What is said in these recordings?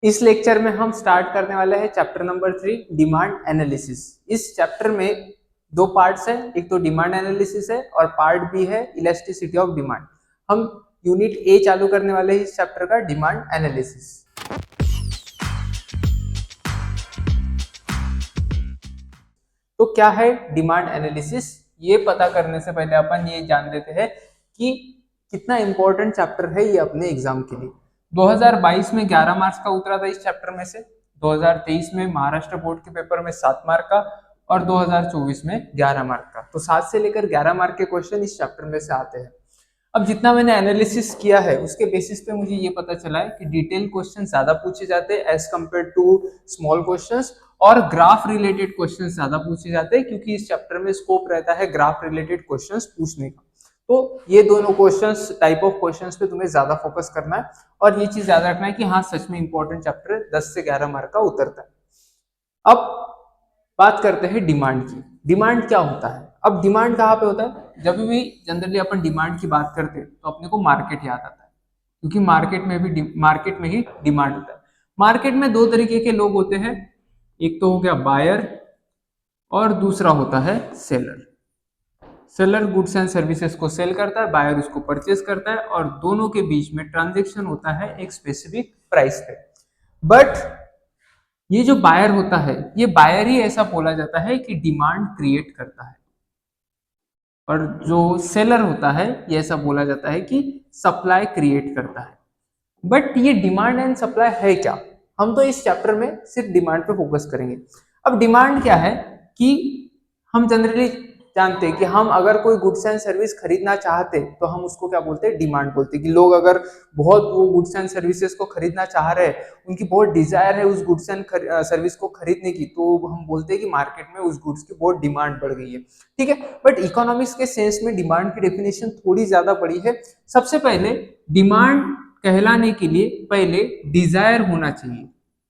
इस लेक्चर में हम स्टार्ट करने वाले हैं चैप्टर नंबर 3 डिमांड एनालिसिस। इस चैप्टर में दो पार्ट्स है, एक तो डिमांड एनालिसिस है और पार्ट बी है इलास्टिसिटी ऑफ डिमांड। हम यूनिट ए चालू करने वाले हैं इस चैप्टर का डिमांड एनालिसिस। तो क्या है डिमांड एनालिसिस, ये पता करने से पहले अपन ये जान लेते हैं कि कितना इंपॉर्टेंट चैप्टर है ये अपने एग्जाम के लिए। 2022 में 11 मार्क्स का उतरा था इस चैप्टर में से, 2023 में महाराष्ट्र बोर्ड के पेपर में 7 मार्क का और 2024 में 11 मार्क का। तो 7 से लेकर 11 मार्क के क्वेश्चन इस चैप्टर में से आते हैं। अब जितना मैंने एनालिसिस किया है उसके बेसिस पे मुझे ये पता चला है कि डिटेल क्वेश्चन ज्यादा पूछे जाते हैं as compare to small questions, और ग्राफ रिलेटेड क्वेश्चंस ज्यादा पूछे जाते हैं क्योंकि इस चैप्टर में स्कोप रहता है ग्राफ रिलेटेड क्वेश्चंस पूछने का। तो ये दोनों क्वेश्चंस, टाइप ऑफ क्वेश्चंस पे तुम्हें ज्यादा फोकस करना है और ये चीज याद रखना है कि हाँ सच में इंपॉर्टेंट चैप्टर 10 से 11 मार्क का उतरता है। अब बात करते हैं डिमांड की। डिमांड क्या होता है? अब डिमांड कहाँ पे होता है? जब भी जनरली अपन डिमांड की बात करते हैं तो अपने को मार्केट याद आता है, क्योंकि मार्केट में ही डिमांड होता है। मार्केट में दो तरीके के लोग होते हैं, एक तो हो गया बायर और दूसरा होता है seller. Seller goods and services को सेल करता है, बायर उसको परचेज करता है और दोनों के बीच में ट्रांजेक्शन होता है एक स्पेसिफिक प्राइस पे। बट ये जो बायर होता है, ये बायर ही ऐसा बोला जाता है कि डिमांड क्रिएट करता है, और जो सेलर होता है ये ऐसा बोला जाता है कि सप्लाई क्रिएट करता है। बट ये डिमांड एंड सप्लाई है क्या? हम तो इस चैप्टर में सिर्फ डिमांड पे फोकस करेंगे। अब डिमांड क्या है कि हम जनरली जानते हैं कि हम अगर कोई गुड्स एंड सर्विस खरीदना चाहते तो हम उसको क्या बोलते हैं? डिमांड बोलते हैं। कि लोग अगर बहुत वो गुड्स एंड सर्विसेज को खरीदना चाह रहे हैं, उनकी बहुत डिजायर है उस गुड्स एंड सर्विस को खरीदने की, तो हम बोलते हैं कि मार्केट में उस गुड्स की बहुत डिमांड बढ़ गई है। ठीक है, बट इकोनॉमिक्स के सेंस में डिमांड की डेफिनेशन थोड़ी ज्यादा बड़ी है। सबसे पहले डिमांड कहलाने के लिए पहले डिजायर होना चाहिए।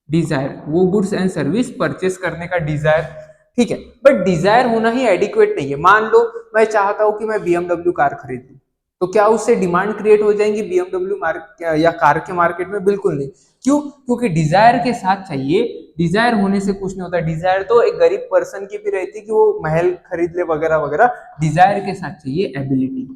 डिजायर, वो गुड्स एंड सर्विस परचेस करने का डिजायर। ठीक है, बट डिजायर होना ही एडिक्वेट नहीं है। मान लो मैं चाहता हूं कि मैं BMW कार खरीद लूं, तो क्या उससे डिमांड क्रिएट हो जाएंगी BMW मार्केट या कार के मार्केट में? बिल्कुल नहीं। क्यों? क्योंकि डिजायर के साथ चाहिए, डिजायर होने से कुछ नहीं होता। डिजायर तो एक गरीब पर्सन की भी रहती है कि वो महल खरीद ले वगैरह वगैरह। डिजायर के साथ चाहिए एबिलिटी,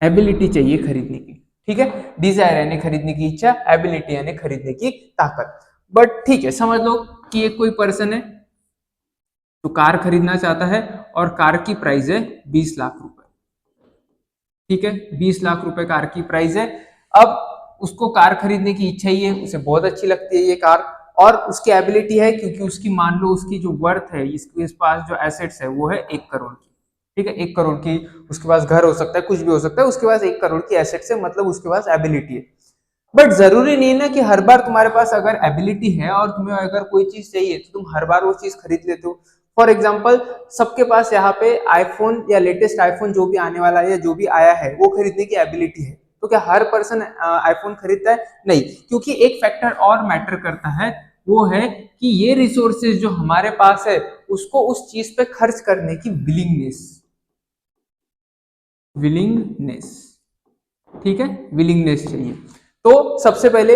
एबिलिटी चाहिए खरीदने की। ठीक है, डिजायर यानी खरीदने की इच्छा, एबिलिटी यानी खरीदने की ताकत। बट ठीक है, समझ लो कि एक कोई पर्सन है तो कार खरीदना चाहता है और कार की प्राइस है 20 लाख रुपए। ठीक है, 20 लाख रुपए कार की प्राइस है। अब उसको कार खरीदने की इच्छा ही है, उसे बहुत अच्छी लगती है ये कार, और उसकी एबिलिटी है क्योंकि उसकी मान लो उसकी जो वर्थ है, इसके पास जो एसेट्स है वो है 1 करोड़ की। ठीक है, 1 करोड़ की उसके पास घर हो सकता है, कुछ भी हो सकता है, उसके पास 1 करोड़ की एसेट्स है, मतलब उसके पास एबिलिटी है। बट जरूरी नहीं ना कि हर बार तुम्हारे पास अगर एबिलिटी है और तुम्हें अगर कोई चीज चाहिए तो तुम हर बार वो चीज खरीद लेते हो। फॉर एग्जाम्पल, सबके पास यहाँ पे आईफोन या लेटेस्ट आईफोन जो भी आने वाला है या जो भी आया है वो खरीदने की एबिलिटी है, तो क्या हर पर्सन आईफोन खरीदता है? नहीं, क्योंकि एक फैक्टर और मैटर करता है, वो है कि ये रिसोर्सेज जो हमारे पास है उसको उस चीज पे खर्च करने की विलिंगनेस। विलिंगनेस, ठीक है, विलिंगनेस चाहिए। तो सबसे पहले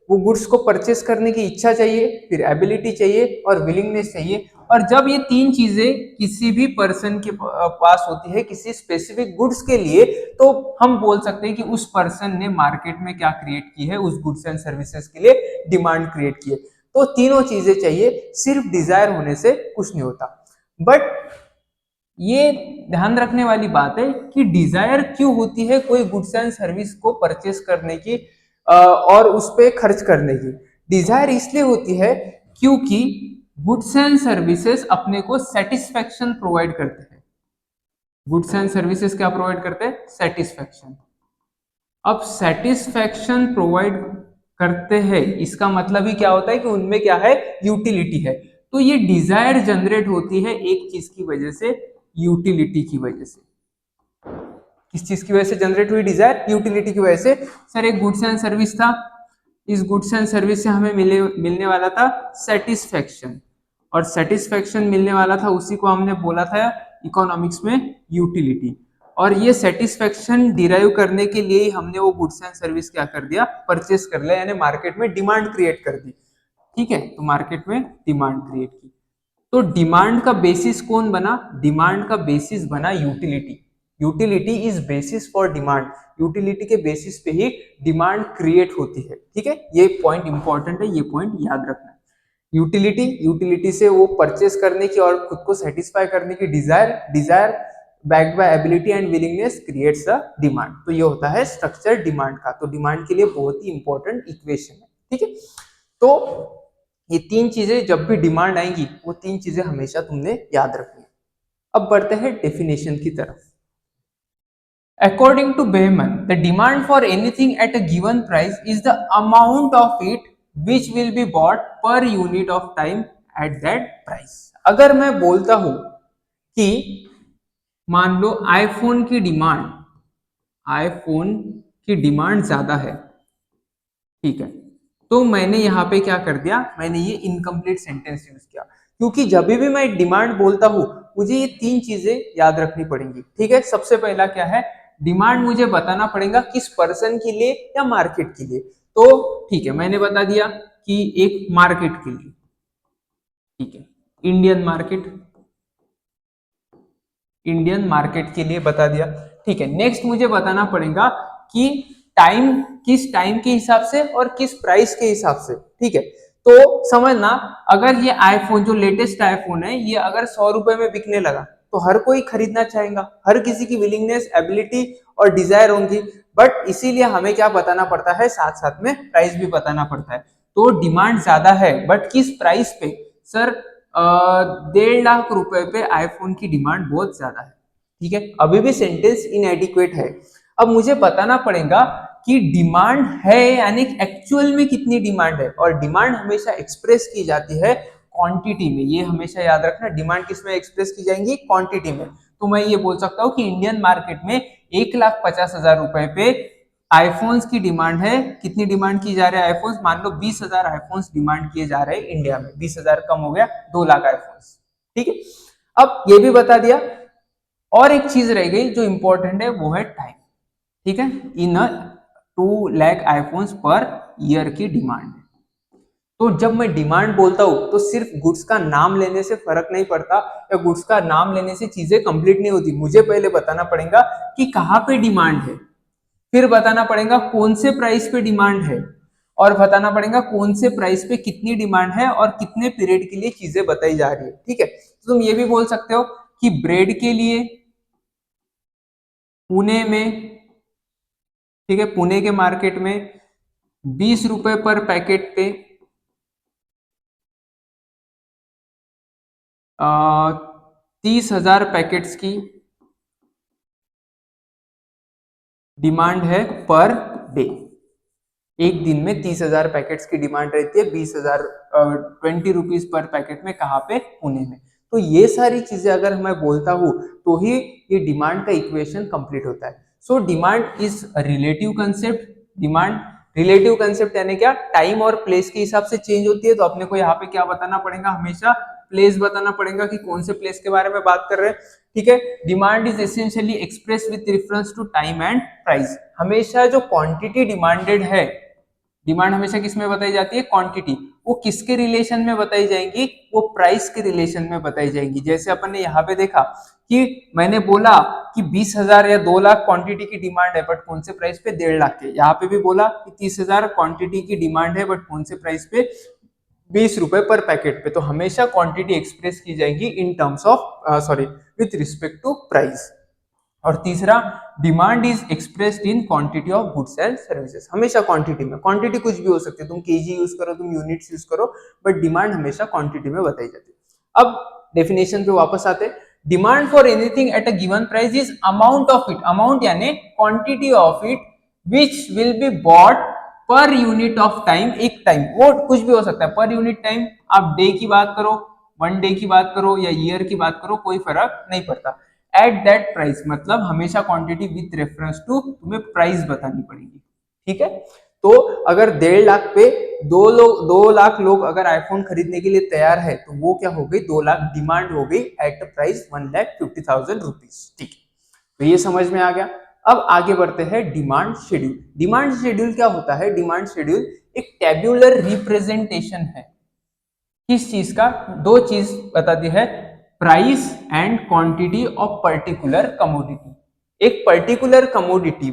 वो गुड्स को परचेस करने की इच्छा चाहिए, फिर एबिलिटी चाहिए और विलिंगनेस चाहिए। और जब ये तीन चीजें किसी भी पर्सन के पास होती है किसी स्पेसिफिक गुड्स के लिए, तो हम बोल सकते हैं कि उस पर्सन ने मार्केट में क्या क्रिएट की है? उस गुड्स एंड सर्विसेज के लिए डिमांड क्रिएट की है। तो तीनों चीजें चाहिए, सिर्फ डिजायर होने से कुछ नहीं होता। बट ये ध्यान रखने वाली बात है कि डिजायर क्यों होती है कोई गुड्स एंड सर्विस को परचेस करने की और उस पर खर्च करने की? डिजायर इसलिए होती है क्योंकि गुड्स एंड सर्विसेज अपने को सेटिस्फेक्शन प्रोवाइड करते हैं। गुड्स एंड सर्विसेज क्या प्रोवाइड करते हैं? सेटिस्फेक्शन। अब सेटिस्फेक्शन प्रोवाइड करते हैं, इसका मतलब ही क्या होता है कि उनमें क्या है? यूटिलिटी है। तो ये डिजायर जनरेट होती है एक चीज की वजह से, यूटिलिटी की वजह से। किस चीज की वजह से जनरेट हुई डिजायर? यूटिलिटी की वजह से। सर एक गुड्स एंड सर्विस था, इस गुड्स एंड सर्विस से हमें मिलने वाला था सेटिस्फेक्शन, और सेटिस्फेक्शन मिलने वाला था, उसी को हमने बोला था इकोनॉमिक्स में यूटिलिटी। और ये सेटिस्फेक्शन डिराइव करने के लिए ही हमने वो गुड्स एंड सर्विस क्या कर दिया, परचेस कर लिया, यानी मार्केट में डिमांड क्रिएट कर दी। ठीक है, तो मार्केट में डिमांड क्रिएट की। तो डिमांड का बेसिस कौन बना? डिमांड का बेसिस बना utility. Utility is basis for demand. Utility के बेसिस पे ही डिमांड क्रिएट होती है। ठीक है, ये पॉइंट इंपॉर्टेंट है, ये पॉइंट याद रखना है। यूटिलिटी से वो परचेस करने की और खुद को सेटिस्फाई करने की desire backed by ability and willingness creates a demand. तो ये होता है स्ट्रक्चर डिमांड का। तो डिमांड के लिए बहुत ही इंपॉर्टेंट इक्वेशन है। ठीक है, तो ये तीन चीजें जब भी डिमांड आएंगी, वो तीन चीजें हमेशा तुमने याद रखनी है। अब बढ़ते हैं डेफिनेशन की तरफ। According to Behman, the demand for anything at a given price is the amount of it which will be bought per unit of time at that price. अगर मैं बोलता हूं कि मान लो आईफोन की डिमांड ज्यादा है, ठीक है, तो मैंने यहाँ पे क्या कर दिया, मैंने ये इनकम्प्लीट सेंटेंस यूज किया, क्योंकि जब भी मैं डिमांड बोलता हूं मुझे ये तीन चीजें याद रखनी पड़ेंगी। ठीक है, सबसे पहला क्या है, डिमांड मुझे बताना पड़ेगा किस पर्सन के लिए या मार्केट के लिए। तो ठीक है, मैंने बता दिया कि एक मार्केट के लिए, ठीक है, इंडियन मार्केट के लिए बता दिया। ठीक है, नेक्स्ट मुझे बताना पड़ेगा कि किस टाइम के हिसाब से और किस प्राइस के हिसाब से। ठीक है, तो समझना, अगर ये आईफोन जो लेटेस्ट आईफोन है ये अगर 100 रुपए में बिकने लगा तो हर कोई खरीदना चाहेगा, हर किसी की विलिंगनेस, एबिलिटी और डिजायर होंगी। बट इसीलिए हमें क्या बताना पड़ता है, साथ साथ में प्राइस भी बताना पड़ता है। तो डिमांड ज्यादा है बट किस प्राइस पे? सर 1.5 लाख रुपए पे आईफोन की डिमांड बहुत ज्यादा है। ठीक है, अभी भी सेंटेंस इनएडिक्वेट है। अब मुझे बताना पड़ेगा कि डिमांड है यानी एक्चुअल में कितनी डिमांड है, और डिमांड हमेशा एक्सप्रेस की जाती है क्वांटिटी में। ये हमेशा याद रखना, डिमांड किस में एक्सप्रेस की जाएंगी? क्वांटिटी में। तो मैं ये बोल सकता हूं कि इंडियन मार्केट में 1,50,000 रुपए पे आईफोन्स की डिमांड है। कितनी डिमांड की जा रही है आईफोन्स? मान लो 20,000 आईफोन्स डिमांड किए जा रहे हैं इंडिया में। 20,000 कम हो गया, 2 लाख आईफोन्स। ठीक है, अब ये भी बता दिया। और एक चीज रह गई जो इंपॉर्टेंट है, वो है टाइम। ठीक है, इन 2 लाख आईफोन्स पर ईयर की डिमांड है। तो जब मैं डिमांड बोलता हूं तो सिर्फ गुड्स का नाम लेने से फर्क नहीं पड़ता, या गुड्स का नाम लेने से चीजें कंप्लीट नहीं होती। मुझे पहले बताना पड़ेगा कि कहां पे डिमांड है, फिर बताना पड़ेगा कौन से प्राइस पे डिमांड है, और बताना पड़ेगा कौन से प्राइस पे कितनी डिमांड है और कितने पीरियड के लिए चीजें बताई जा रही है। ठीक है, तो तुम ये भी बोल सकते हो कि ब्रेड के लिए पुणे में, ठीक है, पुणे के मार्केट में 20 रुपए पर पैकेट पे 30,000 पैकेट्स की डिमांड है पर डे। एक दिन में 30,000 पैकेट्स की डिमांड रहती है, 20,000 ₹20 पर पैकेट में, कहाँ पे? पुणे में। तो ये सारी चीजें अगर मैं बोलता हूं तो ही ये डिमांड का इक्वेशन कंप्लीट होता है। So demand is relative concept. Demand relative concept यानी क्या? टाइम और प्लेस के हिसाब से चेंज होती है। तो अपने को यहाँ पे क्या बताना पड़ेगा? हमेशा प्लेस बताना पड़ेगा कि कौन से प्लेस के बारे में बात कर रहे हैं। ठीक है, demand is essentially express with reference to time and price. हमेशा जो क्वांटिटी डिमांडेड है, डिमांड हमेशा किस में बताई जाती है? क्वांटिटी। वो किसके रिलेशन में बताई जाएंगी? वो प्राइस के रिलेशन में बताई जाएंगी। जैसे अपन ने यहाँ पे देखा कि मैंने बोला कि 20,000 या 2 लाख क्वांटिटी की डिमांड है, बट कौन से प्राइस पे? 1.5 लाख के। यहाँ पे भी बोला कि 30,000 क्वांटिटी की डिमांड है, बट कौन से प्राइस पे? 20 रुपए पर पैकेट पे। तो हमेशा क्वांटिटी एक्सप्रेस की जाएगी in terms of with respect to price. और तीसरा, demand is expressed in quantity of goods and services. हमेशा क्वांटिटी में, क्वांटिटी कुछ भी हो सकती है, तुम केजी यूज करो, तुम यूनिट्स यूज करो, बट डिमांड हमेशा क्वांटिटी में बताई जाती है। अब डेफिनेशन पे वापस आते हैं। Demand for anything at a given price is amount of it, amount यानी quantity of it which will be bought per unit of time. एक टाइम, वो कुछ भी हो सकता है, पर यूनिट टाइम। आप डे की बात करो, 1 डे की बात करो या ईयर की बात करो, कोई फर्क नहीं पड़ता। एट दैट प्राइस मतलब हमेशा क्वांटिटी विथ रेफरेंस टू तुम्हें प्राइस बतानी पड़ेगी। ठीक है, तो अगर 1.5 लाख पे 2 लाख लोग अगर आईफोन खरीदने के लिए तैयार है, तो वो क्या हो गई? 2 लाख डिमांड हो गई एट प्राइस 1,50,000 रुपीज। ठीक है, तो ये समझ में आ गया। अब आगे बढ़ते हैं डिमांड शेड्यूल। डिमांड शेड्यूल क्या होता है? डिमांड शेड्यूल एक टेब्यूलर रिप्रेजेंटेशन है किस चीज का? दो चीज बताती है, price and quantity of particular commodity. एक पर्टिकुलर कमोडिटी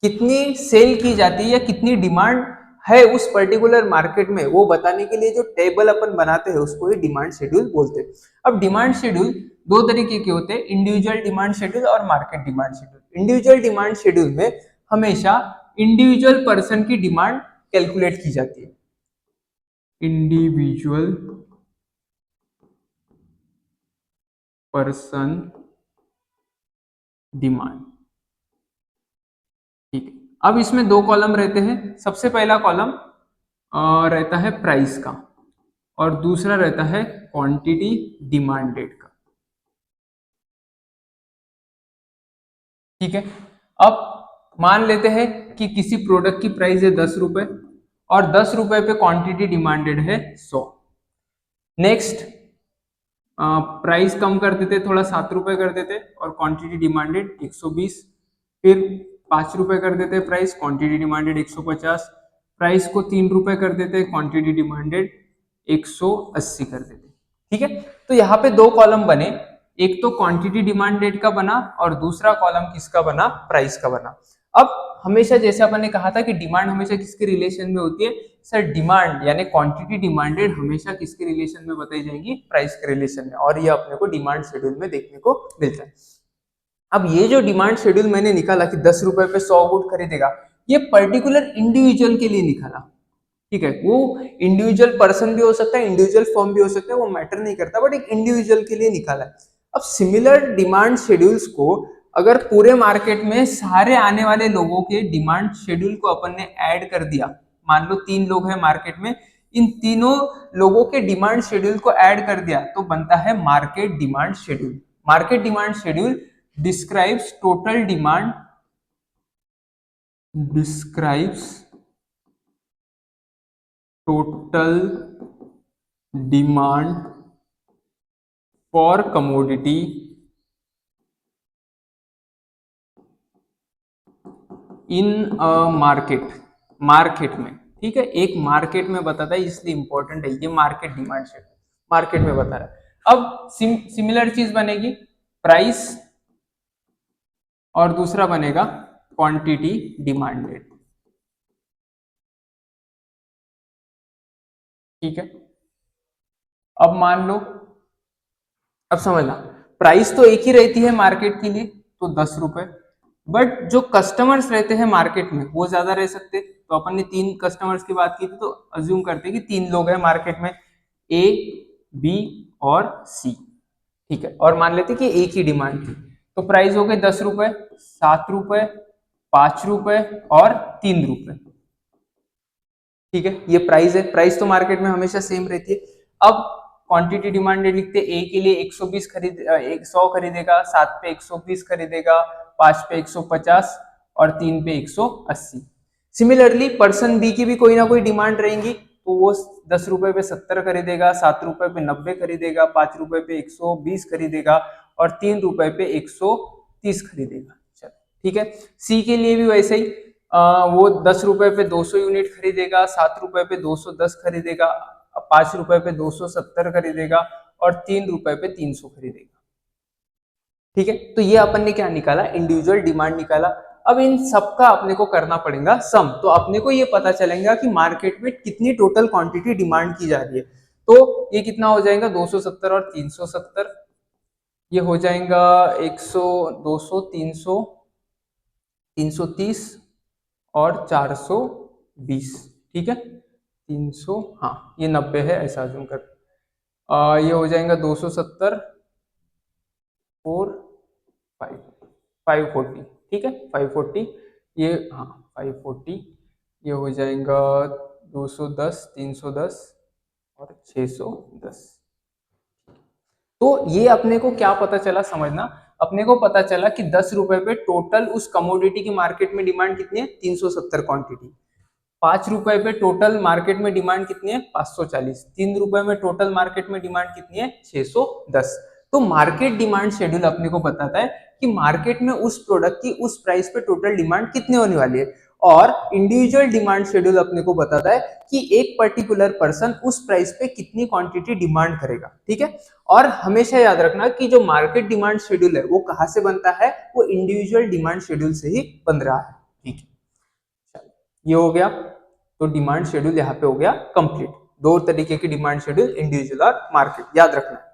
कितनी सेल की जाती है या कितनी डिमांड है उस पर्टिकुलर मार्केट में, वो बताने के लिए जो टेबल अपन बनाते हैं उसको ही डिमांड शेड्यूल बोलते हैं। अब डिमांड शेड्यूल दो तरीके के होते हैं, इंडिविजुअल डिमांड शेड्यूल और market demand schedule. Individual demand schedule में हमेशा इंडिविजुअल पर्सन की डिमांड कैलकुलेट की जाती है। इंडिविजुअल पर्सन डिमांड, ठीक है। अब इसमें दो कॉलम रहते हैं। सबसे पहला कॉलम रहता है प्राइस का और दूसरा रहता है क्वांटिटी डिमांडेड का, ठीक है। अब मान लेते हैं कि किसी प्रोडक्ट की प्राइस है 10 रुपए और 10 रुपए पे क्वांटिटी डिमांडेड है 100। नेक्स्ट प्राइस कम कर देते, थोड़ा 7 रुपए कर देते और क्वांटिटी डिमांडेड 120। फिर 5 रुपए कर देते प्राइस, क्वांटिटी डिमांडेड 150। प्राइस को 3 रुपए कर देते, क्वांटिटी डिमांडेड 180 कर देते, ठीक है। तो यहाँ पे दो कॉलम बने, एक तो क्वांटिटी डिमांडेड का बना और दूसरा कॉलम किसका बना? प्राइस का बना। अब हमेशा जैसे अपन ने कहा था कि डिमांड हमेशा किसके रिलेशन में होती है सर? डिमांड यानी क्वांटिटी डिमांडेड हमेशा किसके रिलेशन में बताई जाएगी? प्राइस के रिलेशन में, और ये अपने को डिमांड शेड्यूल में देखने को मिलता है। अब ये जो डिमांड शेड्यूल मैंने निकाला कि 10 रुपए पे 100 गुड खरीदेगा, ये पर्टिकुलर इंडिविजुअल के लिए निकाला, ठीक है। वो इंडिविजुअल पर्सन भी हो सकता है, इंडिविजुअल फर्म भी हो सकता है, वो मैटर नहीं करता, बट एक इंडिविजुअल के लिए निकाला है। अब सिमिलर डिमांड शेड्यूल्स को अगर पूरे मार्केट में सारे आने वाले लोगों के डिमांड शेड्यूल को अपन ने ऐड कर दिया, मान लो 3 लोग हैं मार्केट में, इन तीनों लोगों के डिमांड शेड्यूल को ऐड कर दिया तो बनता है market demand schedule. Market demand schedule describes total demand, describes total demand for commodity in a market, market में, ठीक है। एक मार्केट में बताता है इसलिए इंपॉर्टेंट है, ये मार्केट डिमांड शेड्यूल मार्केट में बता रहा है। अब सिमिलर चीज बनेगी प्राइस और दूसरा बनेगा क्वांटिटी डिमांडेड, ठीक है। अब मान लो, अब समझना, प्राइस तो एक ही रहती है मार्केट के लिए तो 10 रुपए, बट जो कस्टमर्स रहते हैं मार्केट में वो ज्यादा रह सकते। तो अपन ने 3 कस्टमर्स की बात की थी, तो अज्यूम करते हैं कि 3 लोग हैं मार्केट में, ए, बी और सी, ठीक है। और मान लेते कि एक ही डिमांड थी, तो प्राइस हो गए 10 रुपए, 7 रुपए, 5 रुपए और 3 रुपए, ठीक है। ये प्राइस है, प्राइस तो मार्केट में हमेशा सेम रहती है। अब क्वांटिटी डिमांडेड लिखते, ए के लिए 120 खरीद 100 खरीदेगा, 7 पे 120 खरीदेगा, 5 पे 150 और 3 पे 180। सिमिलरली पर्सन बी की भी कोई ना कोई डिमांड रहेंगी, तो वो 10 रुपए पे 70 खरीदेगा, 7 रुपए पे 90 खरीदेगा, 5 रुपए पे 120 खरीदेगा और 3 रुपए पे 130 खरीदेगा, चलो ठीक है। सी के लिए भी वैसे ही वो 10 रुपए पे 200 यूनिट खरीदेगा, 7 रुपए पे 210 खरीदेगा, 5 रुपए पे 270 खरीदेगा और 3 रुपए पे 300 खरीदेगा, ठीक है। तो ये अपन ने क्या निकाला? इंडिविजुअल डिमांड निकाला। अब इन सबका अपने को करना पड़ेगा सम, तो अपने को ये पता चलेगा कि मार्केट में कितनी टोटल क्वांटिटी डिमांड की जा रही है। तो ये कितना हो जाएगा? 270 और 370, ये हो जाएगा 100, 200, 300, 330 और 420, ठीक है। 300, हाँ ये 90 है ऐसा अज्यूम कर। ये हो जाएगा 270 4 5 540, ठीक है। 540 ये, हाँ 540, ये हो जाएगा 210, 310 और 610। तो ये अपने को क्या पता चला समझना, अपने को पता चला कि 10 रुपए पे टोटल उस कमोडिटी की मार्केट में डिमांड कितनी है? 370 क्वांटिटी। 5 रुपए पे टोटल मार्केट में डिमांड कितनी है? 540। 3 रुपए में टोटल मार्केट में डिमांड कितनी है? 610। तो मार्केट डिमांड शेड्यूल अपने को बताता है कि मार्केट में उस प्रोडक्ट की उस प्राइस पे टोटल डिमांड कितनी होने वाली है, और इंडिविजुअल डिमांड शेड्यूल अपने को बताता है कि एक पर्टिकुलर पर्सन उस प्राइस पे कितनी क्वांटिटी डिमांड करेगा। ठीक है, और हमेशा याद रखना कि जो मार्केट डिमांड शेड्यूल है वो कहाँ से बनता है, वो इंडिविजुअल डिमांड शेड्यूल से ही बन रहा है। ठीक है, ये हो गया। तो डिमांड शेड्यूल यहाँ पे हो गया कंप्लीट। दो तरीके की डिमांड शेड्यूल, इंडिविजुअल और मार्केट, याद रखना।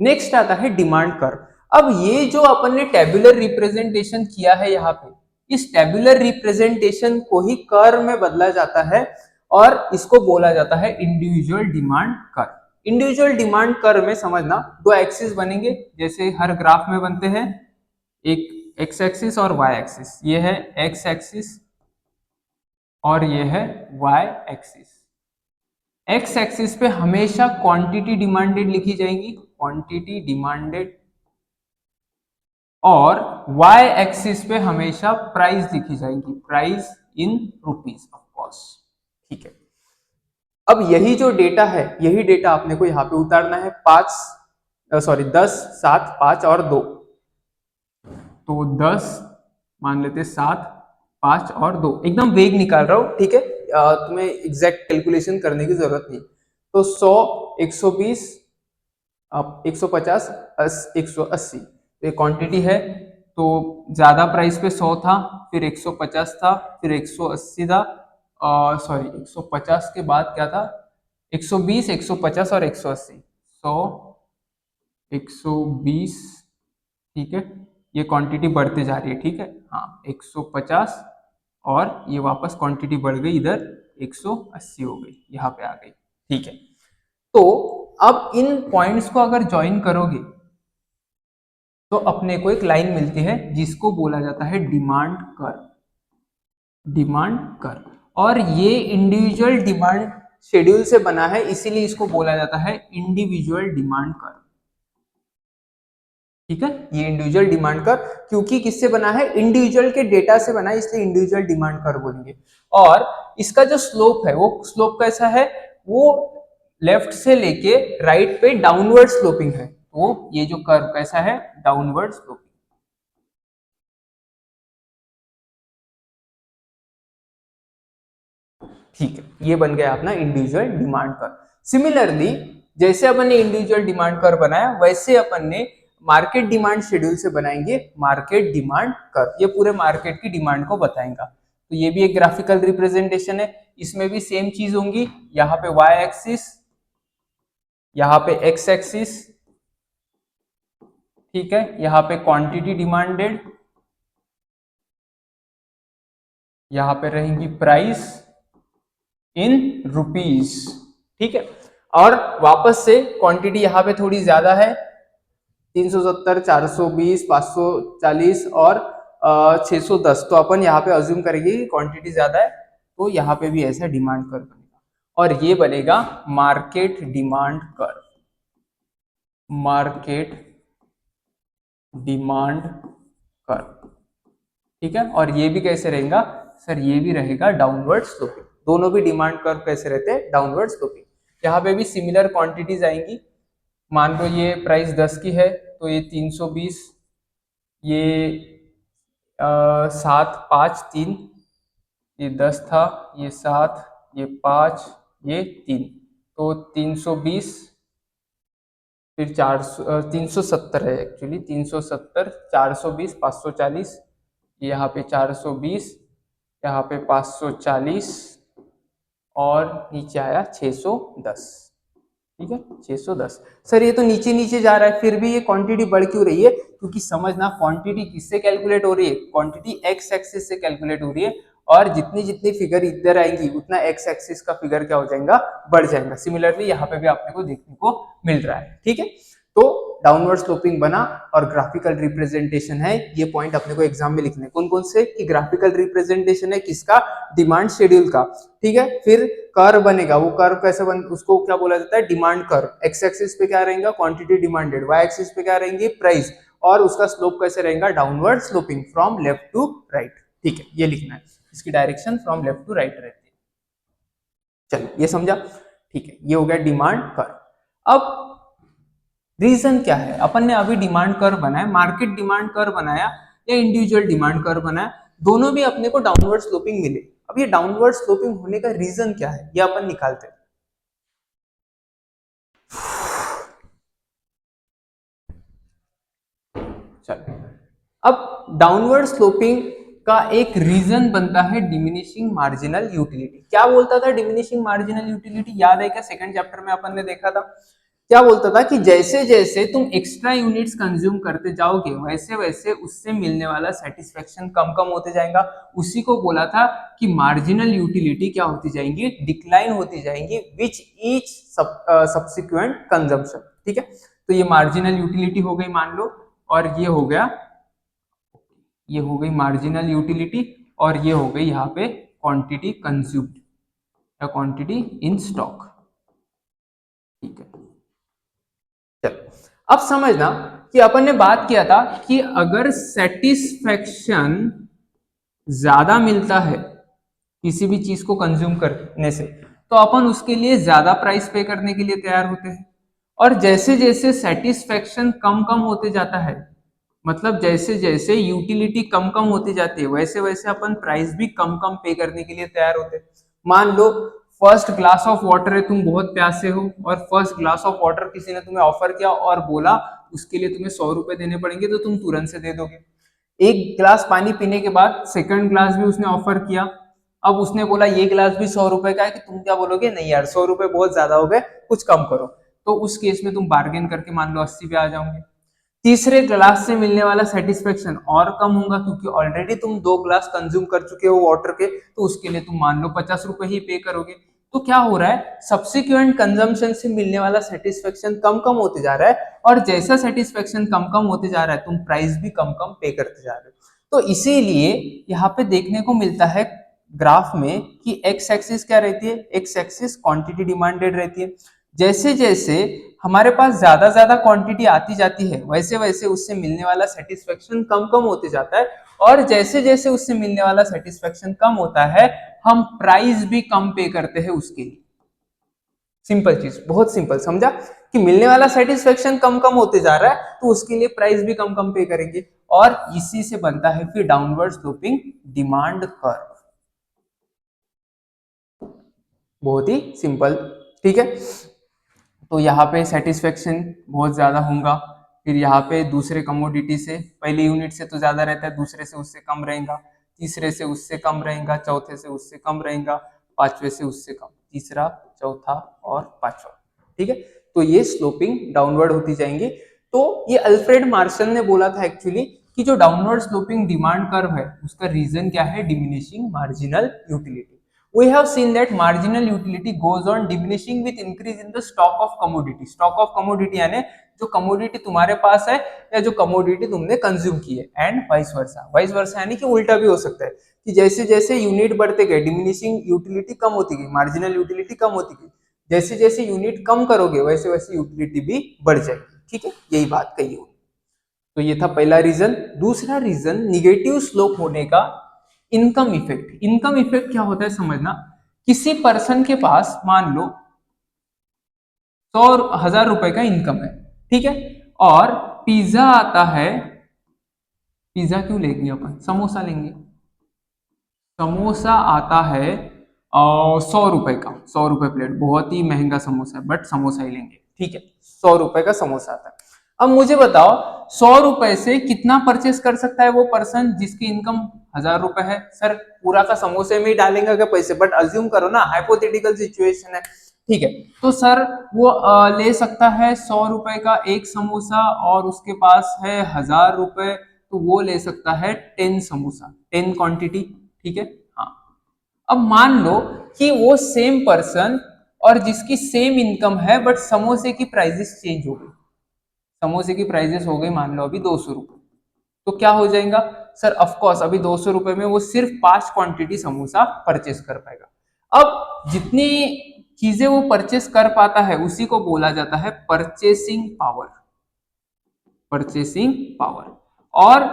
नेक्स्ट आता है डिमांड कर्व। अब ये जो अपन ने टेबुलर रिप्रेजेंटेशन किया है यहाँ पे, इस टेबुलर रिप्रेजेंटेशन को ही कर्व में बदला जाता है और इसको बोला जाता है individual demand curve. Individual demand curve में समझना दो एक्सिस बनेंगे जैसे हर ग्राफ में बनते हैं, एक एक्स एक्सिस और वाई एक्सिस। ये है एक्स एक्सिस और ये है वाई एक्सिस। एक्स एक्सिस पे हमेशा क्वांटिटी डिमांडेड लिखी जाएंगी, क्वांटिटी डिमांडेड, और वाई एक्सिस पे हमेशा प्राइस लिखी जाएगी, price in rupees of course. ठीक है, अब यही जो डेटा है, यही डेटा आपने को यहाँ पे उतारना है। 10, 7, 5 और 2। तो 10 मान लेते, 7, 5 और 2, एकदम वेग निकाल रहा हूं। ठीक है, तुम्हें एग्जैक्ट कैलकुलेशन करने की जरूरत नहीं। तो 100, 120, 150, 180 ये क्वांटिटी है। तो ज्यादा प्राइस पे 100 था, फिर 150 था, फिर 180 था, सॉरी 150 के बाद क्या था, 120, 150 और 180, 100, 120। ठीक है, ये क्वांटिटी बढ़ते जा रही है। ठीक है, हाँ 150 और ये वापस क्वांटिटी बढ़ गई, इधर 180 हो गई, यहाँ पे आ गई। ठीक है, तो अब इन पॉइंट्स को अगर ज्वाइन करोगे तो अपने को एक लाइन मिलती है जिसको बोला जाता है डिमांड कर्व। डिमांड कर्व, और ये इंडिविजुअल डिमांड शेड्यूल से बना है, इसीलिए इसको बोला जाता है इंडिविजुअल डिमांड कर्व। ठीक है, ये इंडिविजुअल डिमांड कर्व क्योंकि किससे बना है, इंडिविजुअल के डेटा से बना है, इसलिए इंडिविजुअल डिमांड कर्व बोलेंगे। और इसका जो स्लोप है, वो स्लोप कैसा है, वो लेफ्ट से लेके राइट पे डाउनवर्ड स्लोपिंग है। तो ये जो कर्व कैसा है, डाउनवर्ड स्लोपिंग। ठीक है, ये बन गया अपना इंडिविजुअल डिमांड कर्व। सिमिलरली जैसे अपन ने इंडिविजुअल डिमांड कर्व बनाया, वैसे अपन ने मार्केट डिमांड शेड्यूल से बनाएंगे मार्केट डिमांड कर्व। ये पूरे मार्केट की डिमांड को बताएगा। तो ये भी एक ग्राफिकल रिप्रेजेंटेशन है, इसमें भी सेम चीज होंगी। यहाँ पे वाई एक्सिस, यहाँ पे एक्स एक्सिस, ठीक है, यहाँ पे क्वांटिटी डिमांडेड, यहाँ पे रहेंगी प्राइस इन रुपीज। ठीक है, और वापस से क्वांटिटी यहाँ पे थोड़ी ज्यादा है, 370, 420, 540 और 610। तो अपन यहाँ पे अज्यूम करेंगे कि क्वांटिटी ज्यादा है, तो यहाँ पे भी ऐसा डिमांड कर्व बनेगा, और ये बनेगा market demand curve. Market demand curve. ठीक है, और ये भी कैसे रहेगा सर, ये भी रहेगा डाउनवर्ड स्लोपिंग। दोनों भी डिमांड कर्व कैसे रहते हैं, डाउनवर्ड स्लोपिंग। यहाँ पे भी सिमिलर क्वांटिटीज आएंगी। मान लो ये प्राइस 10 की है, तो ये 320, ये 7, 5, 3, ये 10 था, ये 7, ये 5, ये 3, तो 320, फिर 370 है एक्चुअली, 370, 420, 540, यहाँ पे 420, यहाँ पे 540 और नीचे आया 610। ठीक है, 610। सर ये तो नीचे नीचे जा रहा है, फिर भी ये क्वांटिटी बढ़ क्यों रही है, क्योंकि समझना क्वांटिटी किससे कैलकुलेट हो रही है, क्वांटिटी एक्स एक्सिस से कैलकुलेट हो रही है, और जितनी जितनी फिगर इधर आएंगी उतना एक्स एक्सिस का फिगर क्या हो जाएगा, बढ़ जाएगा। सिमिलरली यहाँ पे भी आपने को देखने को मिल रहा है। ठीक है, तो डाउनवर्ड स्लोपिंग बना और ग्राफिकल रिप्रेजेंटेशन है, ये पॉइंट अपने को एग्जाम में लिखने कौन कौन से, कि ग्राफिकल रिप्रेजेंटेशन है किसका, डिमांड शेड्यूल का। ठीक है, फिर कर्व बनेगा, वो कर्व कैसे उसको क्या बोला जाता है, डिमांड कर्व। एक्स एक्सिस पे क्या रहेगा, क्वांटिटी डिमांडेड, वाई एक्सिस पे क्या रहेंगे, प्राइस, और उसका स्लोप कैसे रहेगा, downward sloping from left to right. ठीक है, ये लिखना है, इसकी direction from left to right रहती है। चलो ये समझा। ठीक है, ये हो गया डिमांड कर्व। अब रीजन क्या है? अपन ने अभी डिमांड कर्व बनाया, मार्केट डिमांड कर्व बनाया या इंडिविजुअल डिमांड कर्व बनाया, दोनों भी अपने को डाउनवर्ड स्लोपिंग मिले। अब ये डाउनवर्ड स्लोपिंग होने का रीजन क्या है, ये अपन निकालते हैं। चलो, अब डाउनवर्ड स्लोपिंग का एक रीजन बनता है डिमिनिशिंग मार्जिनल यूटिलिटी। क्या बोलता था डिमिनिशिंग मार्जिनल यूटिलिटी? याद है क्या? सेकंड चैप्टर में अपन ने देखा था। क्या बोलता था कि जैसे जैसे तुम एक्स्ट्रा यूनिट्स कंज्यूम करते जाओगे वैसे वैसे उससे मिलने वाला सेटिस्फेक्शन कम कम होते जाएगा। उसी को बोला था कि मार्जिनल यूटिलिटी क्या होती जाएंगी? डिक्लाइन होती जाएंगी विच ईच सब्सिक्वेंट कंजम्पशन। ठीक है, तो ये मार्जिनल यूटिलिटी हो गई मान लो, और ये हो गया, ये हो गई मार्जिनल यूटिलिटी, और ये हो गई यहाँ पे क्वांटिटी कंज्यूम्ड या क्वांटिटी इन स्टॉक। ठीक है, चलो अब समझना कि अपन ने बात किया था कि अगर सेटिस्फेक्शन ज्यादा मिलता है किसी भी चीज को कंज्यूम करने से, तो अपन उसके लिए ज्यादा प्राइस पे करने के लिए तैयार होते हैं। और जैसे जैसे सेटिस्फेक्शन कम कम होते जाता है, मतलब जैसे जैसे यूटिलिटी कम कम होती जाती है, वैसे वैसे अपन प्राइस भी कम कम पे करने के लिए तैयार होते हैं। मान लो फर्स्ट ग्लास ऑफ वाटर है, तुम बहुत प्यासे हो और फर्स्ट ग्लास ऑफ वाटर किसी ने तुम्हें ऑफर किया और बोला उसके लिए तुम्हें 100 रुपए देने पड़ेंगे, तो तुम तुरंत से दे दोगे। एक गिलास पानी पीने के बाद सेकंड ग्लास भी उसने ऑफर किया, अब उसने बोला ये गिलास भी 100 रुपए का है, कि तुम क्या बोलोगे? नहीं यार, 100 रुपए बहुत ज्यादा हो गए, कुछ कम करो। तो उस केस में तुम बार्गेन करके मान लो 80 पे आ जाओगे। तीसरे ग्लास से मिलने वाला सेटिस्फेक्शन और कम होगा, क्योंकि ऑलरेडी तुम 2 ग्लास कंज्यूम कर चुके हो वाटर के, तो उसके लिए तुम मान लो 50 रुपए ही पे करोगे। तो क्या हो रहा है? सब्सिक्वेंट कंजम्पशन से मिलने वाला सेटिस्फेक्शन कम कम होते जा रहा है, और जैसा सेटिस्फेक्शन कम कम होते जा रहा है तुम प्राइस भी कम कम पे करते जा रहे हो। तो इसीलिए यहाँ पे देखने को मिलता है ग्राफ में कि एक्स एक्सिस क्या रहती है? एक्स एक्सिस क्वांटिटी डिमांडेड रहती है। जैसे जैसे हमारे पास ज्यादा क्वांटिटी आती जाती है, वैसे वैसे उससे मिलने वाला सेटिस्फेक्शन कम कम होते जाता है, और जैसे जैसे उससे मिलने वाला सेटिस्फेक्शन कम होता है, हम प्राइस भी कम पे करते हैं उसके लिए। सिंपल चीज, बहुत सिंपल, समझा? कि मिलने वाला सेटिस्फेक्शन कम कम होते जा रहा है, तो उसके लिए प्राइस भी कम कम पे करेंगे, और इसी से बनता है फिर डाउनवर्ड स्लोपिंग डिमांड कर्व। बहुत ही सिंपल। ठीक है, तो यहाँ पे सेटिस्फेक्शन बहुत ज्यादा होगा, फिर यहाँ पे दूसरे कमोडिटी से, पहले यूनिट से तो ज्यादा रहता है, दूसरे से उससे कम रहेगा, तीसरे से उससे कम रहेगा, चौथे से उससे कम रहेगा, पांचवे से उससे कम, तीसरा, चौथा और पांचवा। ठीक है, तो ये स्लोपिंग डाउनवर्ड होती जाएंगी। तो ये अल्फ्रेड मार्शल ने बोला था एक्चुअली कि जो डाउनवर्ड स्लोपिंग डिमांड कर्व है उसका रीजन क्या है? Diminishing marginal utility. We have seen that marginal utility goes on diminishing with increase in the stock of commodity. Stock of commodity यानी जो कमोडिटी तुम्हारे पास है या जो कमोडिटी तुमने कंज्यूम की है, and vice versa. Vice versa यानी कि उल्टा भी हो सकता है कि जैसे जैसे यूनिट बढ़ते गए डिमिनिशिंग यूटिलिटी कम होती गई, मार्जिनल यूटिलिटी कम होती गई, जैसे जैसे यूनिट कम करोगे वैसे वैसे यूटिलिटी भी बढ़ जाएगी। ठीक है, यही बात कही हुई। तो ये था पहला रीजन। दूसरा रीजन निगेटिव स्लोप होने का, इनकम इफेक्ट। इनकम इफेक्ट क्या होता है समझना, किसी पर्सन के पास मान लो 100,000 रुपए का इनकम है, ठीक है, और पिज्जा आता है, पिज्जा क्यों लेंगे अपन, समोसा लेंगे, समोसा आता है और 100 रुपए का, 100 रुपए प्लेट, बहुत ही महंगा समोसा है बट समोसा ही लेंगे। ठीक है, 100 रुपए का समोसा आता है। अब मुझे बताओ 100 रुपए से कितना परचेस कर सकता है वो पर्सन जिसकी इनकम 1000 रुपए है? सर पूरा का समोसे में ही डालेंगे क्या पैसे? बट अज्यूम करो ना, हाइपोथेटिकल सिचुएशन है। ठीक है, तो सर वो ले सकता है 100 रुपए का एक समोसा, और उसके पास है 1000 रुपए, तो वो ले सकता है 10 समोसा, 10 क्वांटिटी। ठीक है, हाँ। अब मान लो कि वो सेम पर्सन और जिसकी सेम इनकम है बट समोसे की प्राइसेस चेंज हो गई, समोसे की प्राइसेस हो गई मान लो अभी 200 रुपए, तो क्या हो जाएगा? सर ऑफ कोर्स अभी 200 रुपए में वो सिर्फ 5 क्वांटिटी समोसा परचेस कर पाएगा। अब जितनी चीजें वो परचेस कर पाता है उसी को बोला जाता है परचेसिंग पावर, परचेसिंग पावर। और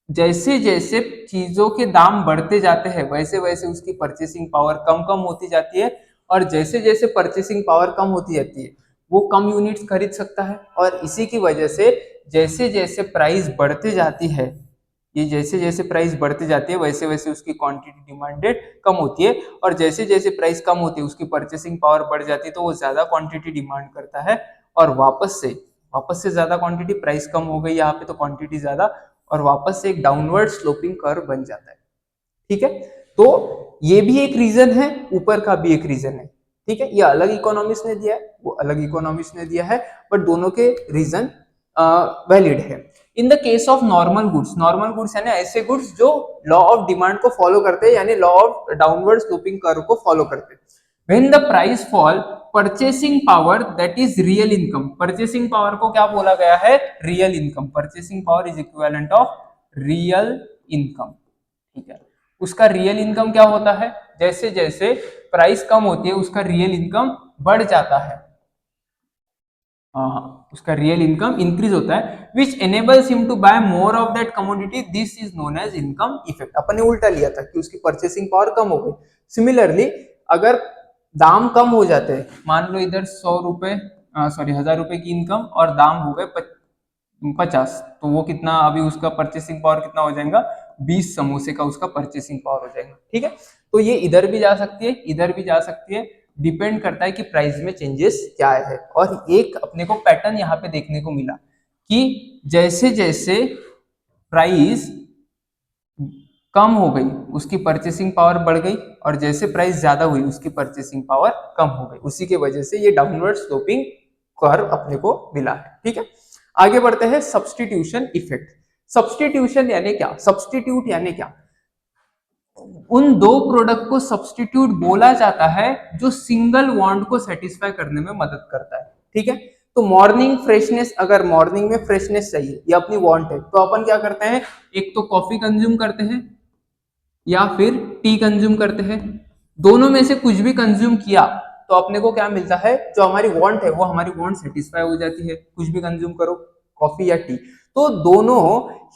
जैसे जैसे चीजों के दाम बढ़ते जाते हैं वैसे वैसे उसकी परचेसिंग पावर कम कम होती जाती है, और जैसे जैसे परचेसिंग पावर कम होती जाती है वो कम यूनिट्स खरीद सकता है, और इसी की वजह से जैसे जैसे प्राइस बढ़ते जाती है, ये जैसे जैसे प्राइस बढ़ते जाती है वैसे वैसे उसकी क्वांटिटी डिमांडेड कम होती है, और जैसे जैसे प्राइस कम होती है उसकी परचेसिंग पावर बढ़ जाती है, तो वो ज्यादा क्वांटिटी डिमांड करता है, और वापस से ज्यादा क्वांटिटी, प्राइस कम हो गई यहाँ पे तो क्वांटिटी ज्यादा, और वापस से एक डाउनवर्ड स्लोपिंग कर्व बन जाता है। ठीक है, तो ये भी एक रीजन है, ऊपर का भी एक रीजन है। ठीक है, ये अलग इकोनॉमिस्ट ने दिया है, वो अलग इकोनॉमिस्ट ने दिया है, बट दोनों के रीजन वैलिड है। In the case of normal goods यानी ऐसे गुड्स जो लॉ ऑफ डिमांड को फॉलो करते हैं, यानी law of downward sloping curve को फॉलो करते हैं। When the price fall, purchasing power that is real income, purchasing power को क्या बोला गया है, real income, purchasing power is equivalent of real income. ठीक है, उसका रियल इनकम क्या होता है, जैसे जैसे प्राइस कम होती है उसका रियल इनकम बढ़ जाता है, उसका रियल इनकम इंक्रीज होता है, which enables him to buy more of that commodity, this is known as income effect. अपन ने उल्टा लिया था कि उसकी परचेसिंग पावर कम हो गई। सिमिलरली अगर दाम कम हो जाते हैं, मान लो इधर 100 रुपए, सॉरी 1000 रुपए की इनकम और दाम हो गए 50, तो वो कितना, अभी उसका परचेसिंग पावर कितना हो जाएगा, 20 समोसे का उसका परचेसिंग पावर हो जाएगा। ठीक है, तो ये इधर भी जा सकती है, इधर भी जा सकती है, डिपेंड करता है कि प्राइस में चेंजेस क्या है। और एक अपने को पैटर्न यहाँ पे देखने को मिला कि जैसे जैसे प्राइस कम हो गई उसकी परचेसिंग पावर बढ़ गई, और जैसे प्राइस ज्यादा हुई उसकी परचेसिंग पावर कम हो गई, उसी की वजह से ये डाउनवर्ड स्लोपिंग कर्व अपने को मिला है। ठीक है, आगे बढ़ते हैं, सब्सटीट्यूशन इफेक्ट। सब्सटीट्यूशन यानी क्या, सब्सटीट्यूट यानी क्या, उन दो प्रोडक्ट को सब्सटीट्यूट बोला जाता है जो सिंगल वांट को सेटिस्फाई करने में मदद करता है। ठीक है, तो मॉर्निंग फ्रेशनेस, अगर मॉर्निंग में फ्रेशनेस चाहिए, ये अपनी वांट है, तो अपन क्या करते हैं, एक तो कॉफी कंज्यूम करते हैं या फिर टी कंज्यूम करते हैं। दोनों में से कुछ भी कंज्यूम किया तो अपने को क्या मिलता है, जो हमारी वांट है वो हमारी वांट सेटिस्फाई हो जाती है, कुछ भी कंज्यूम करो, कॉफी या टी। तो दोनों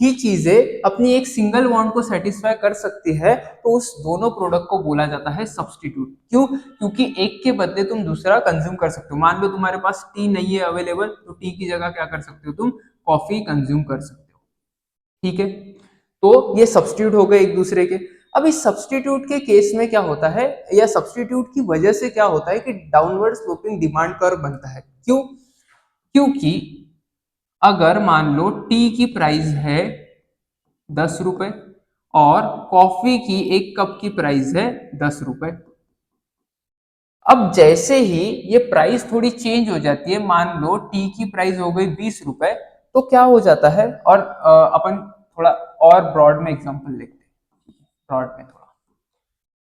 ही चीजें अपनी एक सिंगल वांट को सेटिस्फाई कर सकती है, तो उस दोनों प्रोडक्ट को बोला जाता है सब्सटीट्यूट। क्यों, क्योंकि एक के बदले तुम दूसरा कंज्यूम कर सकते हो। मान लो तुम्हारे पास टी नहीं है अवेलेबल, तो टी की जगह क्या कर सकते हो, तुम कॉफी कंज्यूम कर सकते हो। ठीक है, तो ये सब्स्टिट्यूट हो गए एक दूसरे के। अब इस सब्स्टिट्यूट के केस में क्या होता है, या सब्स्टिट्यूट की वजह से क्या होता है कि डाउनवर्ड स्लोपिंग डिमांड कर्व बनता है। क्यों, क्योंकि अगर मान लो टी की प्राइस है 10 रुपए और कॉफी की एक कप की प्राइस है 10 रुपए, अब जैसे ही ये प्राइस थोड़ी चेंज हो जाती है, मान लो टी की प्राइस हो गई 20 रुपए, तो क्या हो जाता है, और अपन थोड़ा और ब्रॉड में एग्जांपल लेते हैं, ब्रॉड में थोड़ा,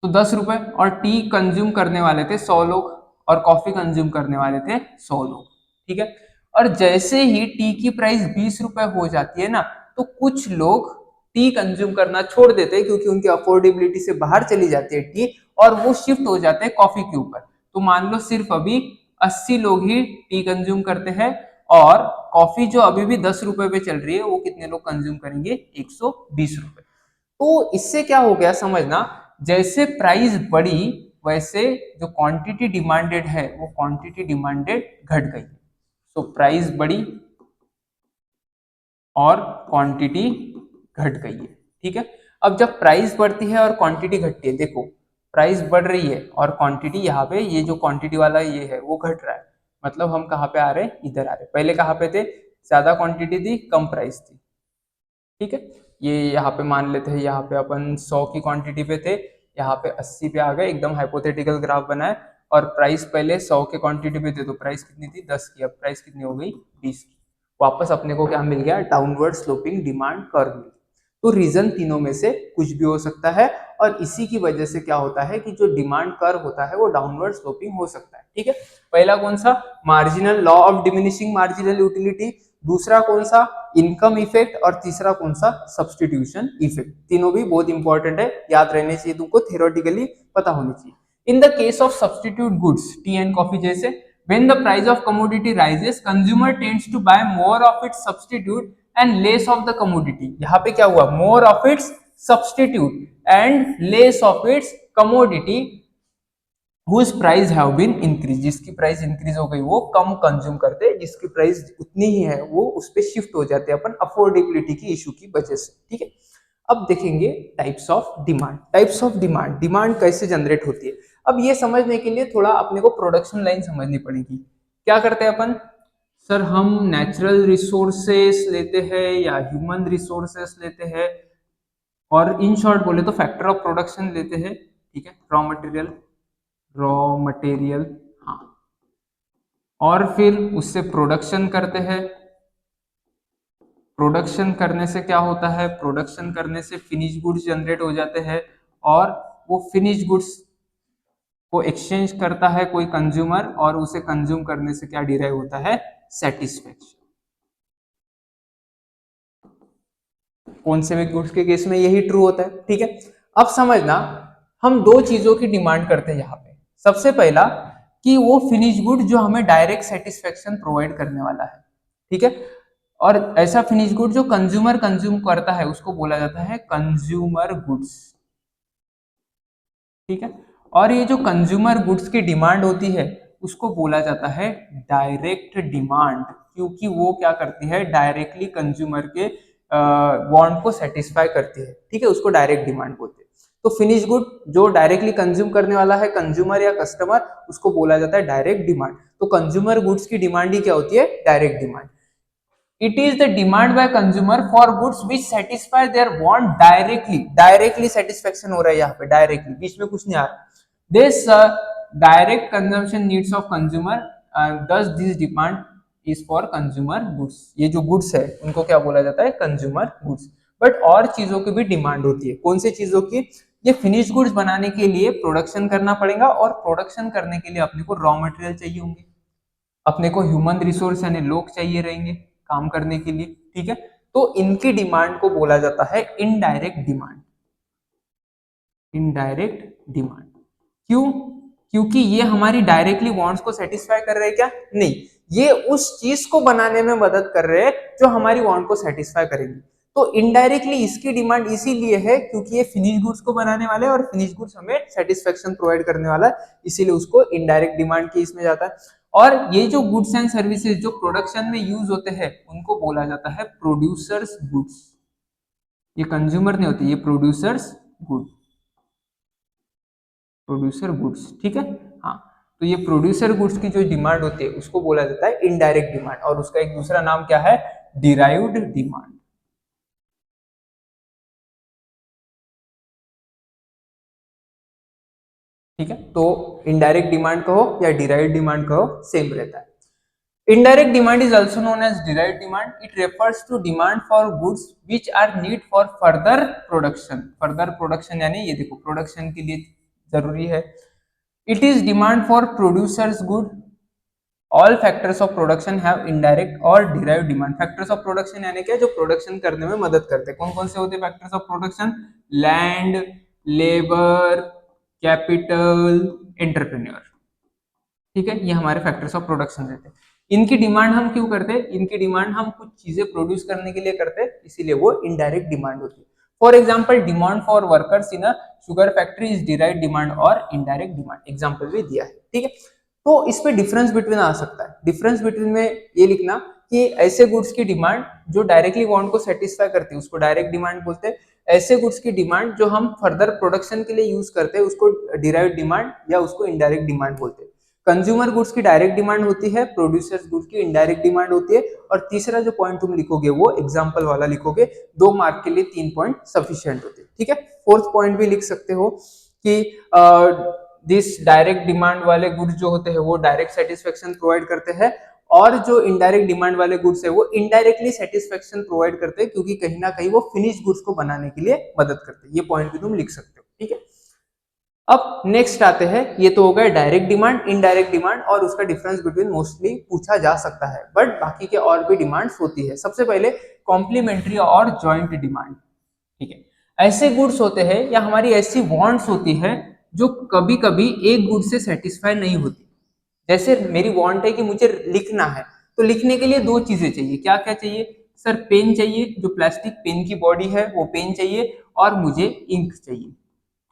तो 10 रुपए और टी कंज्यूम करने वाले थे 100 लोग, और कॉफी कंज्यूम करने वाले थे 100 लोग। ठीक है, और जैसे ही टी की प्राइस 20 रुपए हो जाती है ना, तो कुछ लोग टी कंज्यूम करना छोड़ देते हैं, क्योंकि उनकी अफोर्डेबिलिटी से बाहर चली जाती है टी, और वो शिफ्ट हो जाते हैं कॉफी के ऊपर। तो मान लो सिर्फ अभी 80 लोग ही टी कंज्यूम करते हैं, और कॉफी जो अभी भी 10 रुपए पे चल रही है वो कितने लोग कंज्यूम करेंगे, 120 रुपए। तो इससे क्या हो गया समझना, जैसे प्राइस बढ़ी वैसे जो क्वांटिटी डिमांडेड है वो क्वांटिटी डिमांडेड घट गई। तो प्राइस बढ़ी और क्वांटिटी घट गई है। ठीक है, अब जब प्राइस बढ़ती है और क्वांटिटी घटती है, देखो प्राइस बढ़ रही है और क्वांटिटी यहाँ पे, ये जो क्वांटिटी वाला ये है वो घट रहा है, मतलब हम कहाँ पे आ रहे हैं, इधर आ रहे हैं। पहले कहाँ पे थे, ज्यादा क्वांटिटी थी कम प्राइस थी। ठीक है, ये यहाँ पे मान लेते हैं, यहाँ पे अपन 100 की क्वांटिटी पे थे, यहाँ पे 80 पे आ गए, एकदम हाइपोथेटिकल ग्राफ बनाए, और प्राइस पहले 100 के क्वांटिटी पे थे, तो प्राइस कितनी थी 10 की, अब प्राइस कितनी हो गई 20 की। वापस अपने को क्या मिल गया, डाउनवर्ड स्लोपिंग डिमांड कर्व मिल गया। तो रीजन तीनों में से कुछ भी हो सकता है, और इसी की वजह से क्या होता है कि जो डिमांड कर्व होता है वो डाउनवर्ड स्लोपिंग हो सकता है। ठीक है, पहला कौन सा, marginal law of diminishing marginal utility, दूसरा कौन सा, इनकम इफेक्ट, और तीसरा कौन सा, सब्सटीट्यूशन इफेक्ट। तीनों भी बहुत इंपॉर्टेंट है, याद रहने चाहिए तुमको, थ्योरेटिकली पता होनी चाहिए। In the case of substitute goods, T and coffee जैसे, when the price of commodity rises, consumer tends to buy more of its substitute and less of the commodity। यहाँ पे क्या हुआ, more of its substitute and less of its commodity whose price have been increased, जिसकी price increase हो गई वो कम consume करते हैं, जिसकी प्राइस उतनी ही है वो उस पर शिफ्ट हो जाते हैं अपन अफोर्डेबिलिटी की इशू की वजह से। ठीक है, अब देखेंगे types of demand. Types of demand, demand कैसे जनरेट होती है। अब ये समझने के लिए थोड़ा अपने को प्रोडक्शन लाइन समझनी पड़ेगी। क्या करते हैं अपन, सर हम नेचुरल रिसोर्सेस लेते हैं या ह्यूमन रिसोर्सेस लेते हैं, और इन शॉर्ट बोले तो फैक्टर ऑफ प्रोडक्शन लेते हैं। ठीक है, रॉ मटेरियल, हाँ, और फिर उससे प्रोडक्शन करते हैं। प्रोडक्शन करने से क्या होता है, प्रोडक्शन करने से फिनिश गुड्स जनरेट हो जाते हैं, और वो फिनिश गुड्स को एक्सचेंज करता है कोई कंज्यूमर, और उसे कंज्यूम करने से क्या डिराइव होता है, सेटिस्फेक्शन। कौन से भी गुड्स के केस में यही ट्रू होता है। ठीक है, अब समझना, हम दो चीजों की डिमांड करते हैं यहाँ पे। सबसे पहला कि वो फिनिश गुड जो हमें डायरेक्ट सेटिस्फेक्शन प्रोवाइड करने वाला है। ठीक है, और ऐसा फिनिश गुड जो कंज्यूमर कंज्यूम करता है उसको बोला जाता है कंज्यूमर गुड्स। ठीक है, और ये जो कंज्यूमर गुड्स की डिमांड होती है उसको बोला जाता है डायरेक्ट डिमांड, क्योंकि वो क्या करती है, डायरेक्टली कंज्यूमर के वांट को सेटिस्फाई करती है। ठीक है, उसको डायरेक्ट डिमांड बोलते हैं। तो फिनिश गुड जो डायरेक्टली कंज्यूम करने वाला है कंज्यूमर या कस्टमर, उसको बोला जाता है डायरेक्ट डिमांड। तो कंज्यूमर गुड्स की डिमांड ही क्या होती है, direct demand. It is the demand by consumer for goods which satisfy their want directly. Directly satisfaction हो रहा है यहाँ पे, डायरेक्टली, बीच में कुछ नहीं आ रहा। This direct consumption needs of consumer, thus this demand is for consumer goods. ये जो गुड्स है उनको क्या बोला जाता है, कंज्यूमर गुड्स। बट और चीजों की भी डिमांड होती है। कौन सी चीजों की, ये फिनिश गुड्स बनाने के लिए प्रोडक्शन करना पड़ेगा, और प्रोडक्शन करने के लिए अपने को रॉ मटेरियल चाहिए होंगे, अपने को ह्यूमन रिसोर्स यानी लोग चाहिए रहेंगे काम करने के लिए। ठीक है, तो इनकी डिमांड को बोला जाता है इनडायरेक्ट डिमांड। इनडायरेक्ट डिमांड क्यों, क्योंकि ये हमारी डायरेक्टली वांट्स को सेटिस्फाई कर रहे हैं क्या, नहीं, ये उस चीज को बनाने में मदद कर रहे हैं जो हमारी वांट को सेटिस्फाई करेगी। तो इनडायरेक्टली इसकी डिमांड इसीलिए है क्योंकि ये फिनिश गुड्स को बनाने वाले हैं और फिनिश गुड्स हमें सेटिस्फेक्शन प्रोवाइड करने वाला है, इसीलिए उसको इनडायरेक्ट डिमांड के इसमें जाता है। और ये जो गुड्स एंड सर्विसेज जो प्रोडक्शन में यूज होते हैं उनको बोला जाता है प्रोड्यूसर्स गुड्स। ये कंज्यूमर नहीं होते, ये प्रोड्यूसर्स गुड, प्रोड्यूसर गुड्स। ठीक है, हाँ, तो ये प्रोड्यूसर गुड्स की जो डिमांड होती है उसको बोला जाता है इनडायरेक्ट डिमांड, और उसका एक दूसरा नाम क्या है, डिराइव्ड डिमांड। ठीक है, तो इनडायरेक्ट डिमांड कहो या डिराइव्ड डिमांड कहो, सेम रहता है। Indirect demand is also known as derived demand. It refers to demand for goods which are need for further production. Further production यानी ये देखो प्रोडक्शन के लिए जरूरी है। It is demand for producers good. All factors of production have indirect or derived demand. Factors of production यानी क्या, जो प्रोडक्शन करने में मदद करते हैं। कौन कौन से होते हैं factors of production, land, labour, capital, entrepreneur. ठीक है, ये हमारे फैक्टर्स ऑफ प्रोडक्शन रहते हैं। इनकी डिमांड हम क्यों करते हैं, इनकी डिमांड हम कुछ चीजें प्रोड्यूस करने के लिए करते हैं, इसीलिए वो इनडायरेक्ट डिमांड होती है। For example demand for workers in a sugar factory is direct demand और इनडायरेक्ट डिमांड, एग्जांपल भी दिया है। ठीक है, तो इस पे डिफरेंस बिटवीन आ सकता है। डिफरेंस बिटवीन में ये लिखना कि ऐसे गुड्स की डिमांड जो डायरेक्टली वांट को सेटिस्फाई करती है उसको डायरेक्ट डिमांड बोलते हैं। ऐसे गुड्स की डिमांड जो हम फर्दर प्रोडक्शन के लिए यूज करते हैं उसको डिराइव्ड डिमांड या उसको इनडायरेक्ट डिमांड बोलते हैं। कंज्यूमर गुड्स की डायरेक्ट डिमांड होती है, प्रोड्यूसर्स गुड्स की इनडायरेक्ट डिमांड होती है। और तीसरा जो पॉइंट तुम लिखोगे वो एग्जांपल वाला लिखोगे, 2 मार्क के लिए 3 पॉइंट सफिशिएंट होते हैं। ठीक है, फोर्थ पॉइंट भी लिख सकते हो कि दिस डायरेक्ट डिमांड वाले गुड्स जो होते हैं वो डायरेक्ट सेटिस्फेक्शन प्रोवाइड करते हैं, और जो इनडायरेक्ट डिमांड वाले गुड्स है वो इनडायरेक्टली सेटिस्फेक्शन प्रोवाइड करते हैं, क्योंकि कहीं ना कहीं वो फिनिश गुड्स को बनाने के लिए मदद करते हैं। ये पॉइंट भी तुम लिख सकते हो। ठीक है, अब नेक्स्ट आते हैं, ये तो हो गया डायरेक्ट डिमांड, इनडायरेक्ट डिमांड, और उसका डिफरेंस बिटवीन मोस्टली पूछा जा सकता है, बट बाकी के और भी डिमांड्स होती है। सबसे पहले कॉम्प्लीमेंट्री और जॉइंट डिमांड। ठीक है, ऐसे गुड्स होते हैं या हमारी ऐसी वांट्स होती है जो कभी कभी एक गुड से सेटिस्फाई नहीं होती। जैसे मेरी वांट है कि मुझे लिखना है, तो लिखने के लिए दो चीजें चाहिए। क्या क्या चाहिए सर, पेन चाहिए, जो प्लास्टिक पेन की बॉडी है वो पेन चाहिए, और मुझे इंक चाहिए।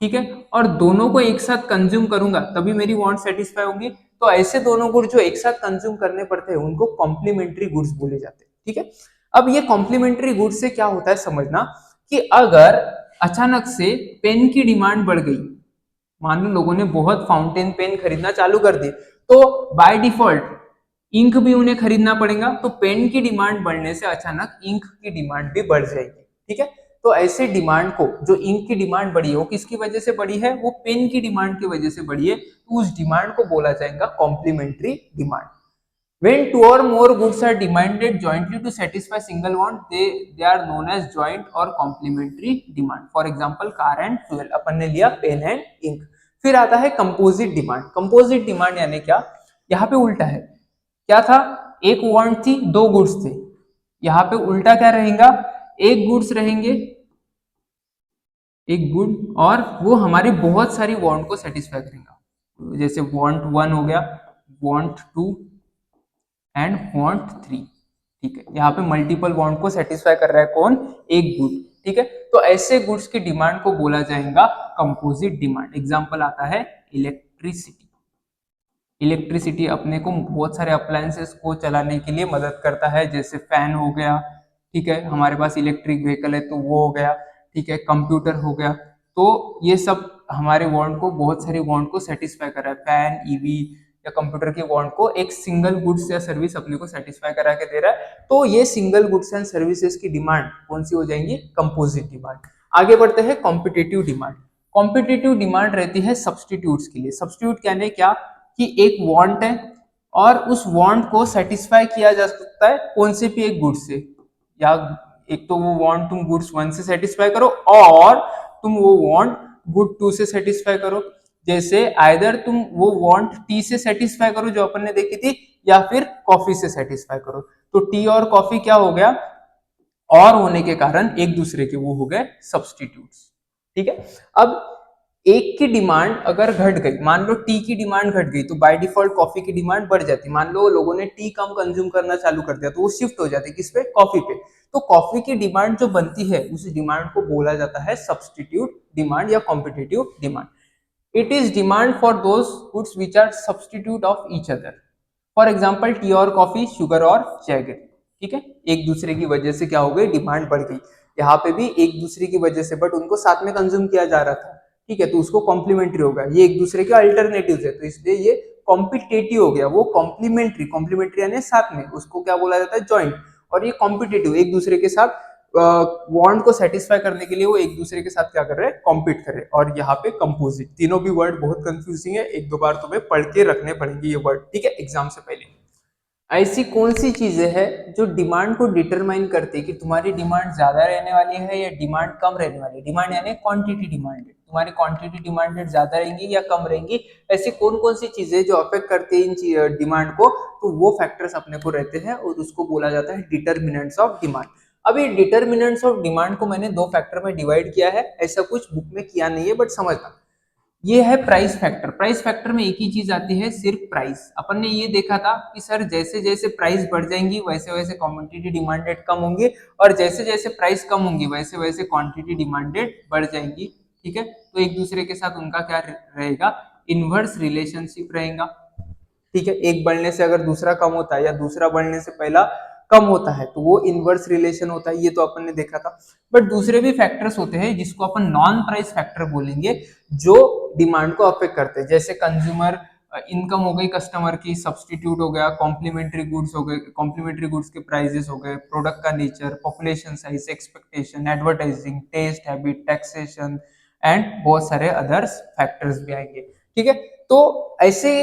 ठीक है, और दोनों को एक साथ कंज्यूम करूंगा तभी मेरी वांट सेटिस्फाई होंगी। तो ऐसे दोनों गुड्स जो एक साथ कंज्यूम करने पड़ते हैं उनको कॉम्प्लीमेंट्री गुड्स बोले जाते हैं। ठीक है, अब ये कॉम्प्लीमेंट्री गुड्स से क्या होता है समझना, कि अगर अचानक से पेन की डिमांड बढ़ गई, मान लो लोगों ने बहुत फाउंटेन पेन खरीदना चालू कर दी, तो बाय डिफॉल्ट इंक भी उन्हें खरीदना पड़ेगा, तो पेन की डिमांड बढ़ने से अचानक इंक की डिमांड भी बढ़ जाएगी। ठीक है, तो ऐसे डिमांड को, जो इंक की डिमांड बढ़ी है वो किसकी वजह से बढ़ी है, वो पेन की डिमांड की वजह से बढ़ी है, तो उस डिमांड को बोला जाएगा complementary demand. When two or more goods are demanded jointly to satisfy single want, they are known as joint or complementary demand. For example, car and fuel. अपन ने लिया पेन एंड इंक। फिर आता है composite demand. Composite demand यानी क्या, यहाँ पे उल्टा है। क्या था, एक वांट थी, दो गुड्स थे। यहाँ पे उल्टा क्या रहेगा, एक गुड्स रहेंगे, एक गुड, और वो हमारी बहुत सारी वांट को सेटिस्फाई करेगा। जैसे वांट वन हो गया, want two and want three. ठीक है, यहाँ पे मल्टीपल वांट को सेटिस्फाई कर रहा है कौन, एक गुड। ठीक है, तो ऐसे गुड्स की डिमांड को बोला जाएगा कंपोजिट डिमांड। एग्जांपल आता है इलेक्ट्रिसिटी। इलेक्ट्रिसिटी अपने को बहुत सारे अप्लायंसेस को चलाने के लिए मदद करता है, जैसे फैन हो गया, ठीक है, हमारे पास इलेक्ट्रिक व्हीकल है तो वो हो गया, ठीक है, कंप्यूटर हो गया। तो ये सब हमारे वांट को, बहुत सारी वांट को सेटिस्फाई कर रहा है। फैन, ईवी या कंप्यूटर की वांट को एक सिंगल गुड्स या सर्विस अपने को सेटिस्फाई करा के दे रहा है। तो ये सिंगल गुड्स एंड सर्विसेज की डिमांड कौन सी हो जाएंगी, कंपोजिट डिमांड। आगे बढ़ते हैं कॉम्पिटिटिव डिमांड। कॉम्पिटिटिव डिमांड रहती है सब्सटीट्यूट्स के लिए। सब्सटीट्यूट यानी क्या, कि एक वांट है और उस वांट को सेटिस्फाई किया जा सकता है कौन से भी एक गुड से, या एक तो वो वांट तुम गुड्स वन से सेटिस्फाई करो, और तुम वो वांट गुड टू से सेटिस्फाई करो। जैसे आइदर तुम वो वांट टी से सेटिस्फाई करो जो अपन ने देखी थी, या फिर कॉफी से सेटिस्फाई करो। तो टी और कॉफी क्या हो गया, और होने के कारण एक दूसरे के वो हो गए सब्सटीट्यूट्स। ठीक है, अब एक की डिमांड अगर घट गई, मान लो टी की डिमांड घट गई, तो बाय डिफॉल्ट कॉफी की डिमांड बढ़ जाती। मान लो लोगों ने टी कम कंज्यूम करना चालू कर दिया, तो वो शिफ्ट हो जाती किस पे, कॉफी पे। तो कॉफी की डिमांड जो बनती है उस डिमांड को बोला जाता है सब्सटीट्यूट डिमांड या competitive demand. It is demand for those goods which are substitute of each other. For example tea और कॉफी, शुगर और जैगरी। ठीक है, एक दूसरे की वजह से क्या हो गई, डिमांड बढ़ गई। यहाँ पे भी एक दूसरे की वजह से, बट उनको साथ में कंज्यूम किया जा रहा था। ठीक है, तो उसको कॉम्प्लीमेंट्री होगा, ये एक दूसरे के अल्टरनेटिव है, तो इसलिए ये कॉम्पिटेटिव हो गया। वो कॉम्प्लीमेंट्री, कॉम्प्लीमेंट्री यानी साथ में, उसको क्या बोला जाता है, जॉइंट। और ये कॉम्पिटेटिव, एक दूसरे के साथ वांट को सेटिस्फाई करने के लिए वो एक दूसरे के साथ क्या कर रहे हैं, कॉम्पीट कर रहे हैं। और यहाँ पे कंपोजिट, तीनों भी वर्ड बहुत कंफ्यूजिंग है, एक दो बार तुम्हें पढ़ के रखने पड़ेंगे ये वर्ड, ठीक है, एग्जाम से पहले। ऐसी कौन सी चीजें हैं जो डिमांड को डिटरमाइन करती है कि तुम्हारी डिमांड ज्यादा रहने वाली है या डिमांड कम रहने वाली है। डिमांड यानी क्वांटिटी डिमांडेड, तुम्हारी क्वांटिटी डिमांडेड ज्यादा रहेंगी या कम रहेंगी। ऐसी कौन कौन सी चीजें जो अफेक्ट करती है इन डिमांड को, तो वो फैक्टर्स अपने को रहते हैं और उसको बोला जाता है डिटर्मिनेंट्स ऑफ डिमांड। अभी डिटर्मिनेंट्स ऑफ डिमांड को मैंने दो फैक्टर में डिवाइड किया है, ऐसा कुछ बुक में किया नहीं है, बट समझना। ये है प्राइस फैक्टर। प्राइस फैक्टर में एक ही चीज आती है, सिर्फ प्राइस। अपन ने ये देखा था कि सर जैसे जैसे प्राइस बढ़ जाएंगी वैसे वैसे क्वांटिटी डिमांडेड कम होंगी, और जैसे जैसे प्राइस कम होंगी वैसे वैसे क्वांटिटी डिमांडेड बढ़ जाएंगी। ठीक है, तो एक दूसरे के साथ उनका क्या रहेगा, इनवर्स रिलेशनशिप रहेगा। ठीक है, एक बढ़ने से अगर दूसरा कम होता है या दूसरा बढ़ने से पहला कम होता है तो वो इनवर्स रिलेशन होता है, ये तो अपन ने देखा था। बट दूसरे भी फैक्टर्स होते हैं जिसको अपन नॉन प्राइस फैक्टर बोलेंगे, जो डिमांड को अफेक्ट करते हैं। जैसे कंज्यूमर इनकम हो गई, कस्टमर की, सब्सटीट्यूट हो गया, कॉम्प्लीमेंट्री गुड्स हो गए, कॉम्प्लीमेंट्री गुड्स के प्राइजेस हो गए, प्रोडक्ट का nature, population size, expectation, advertising, taste habit, taxation and बहुत सारे अदर्स फैक्टर्स भी आएंगे। ठीक है, तो ऐसे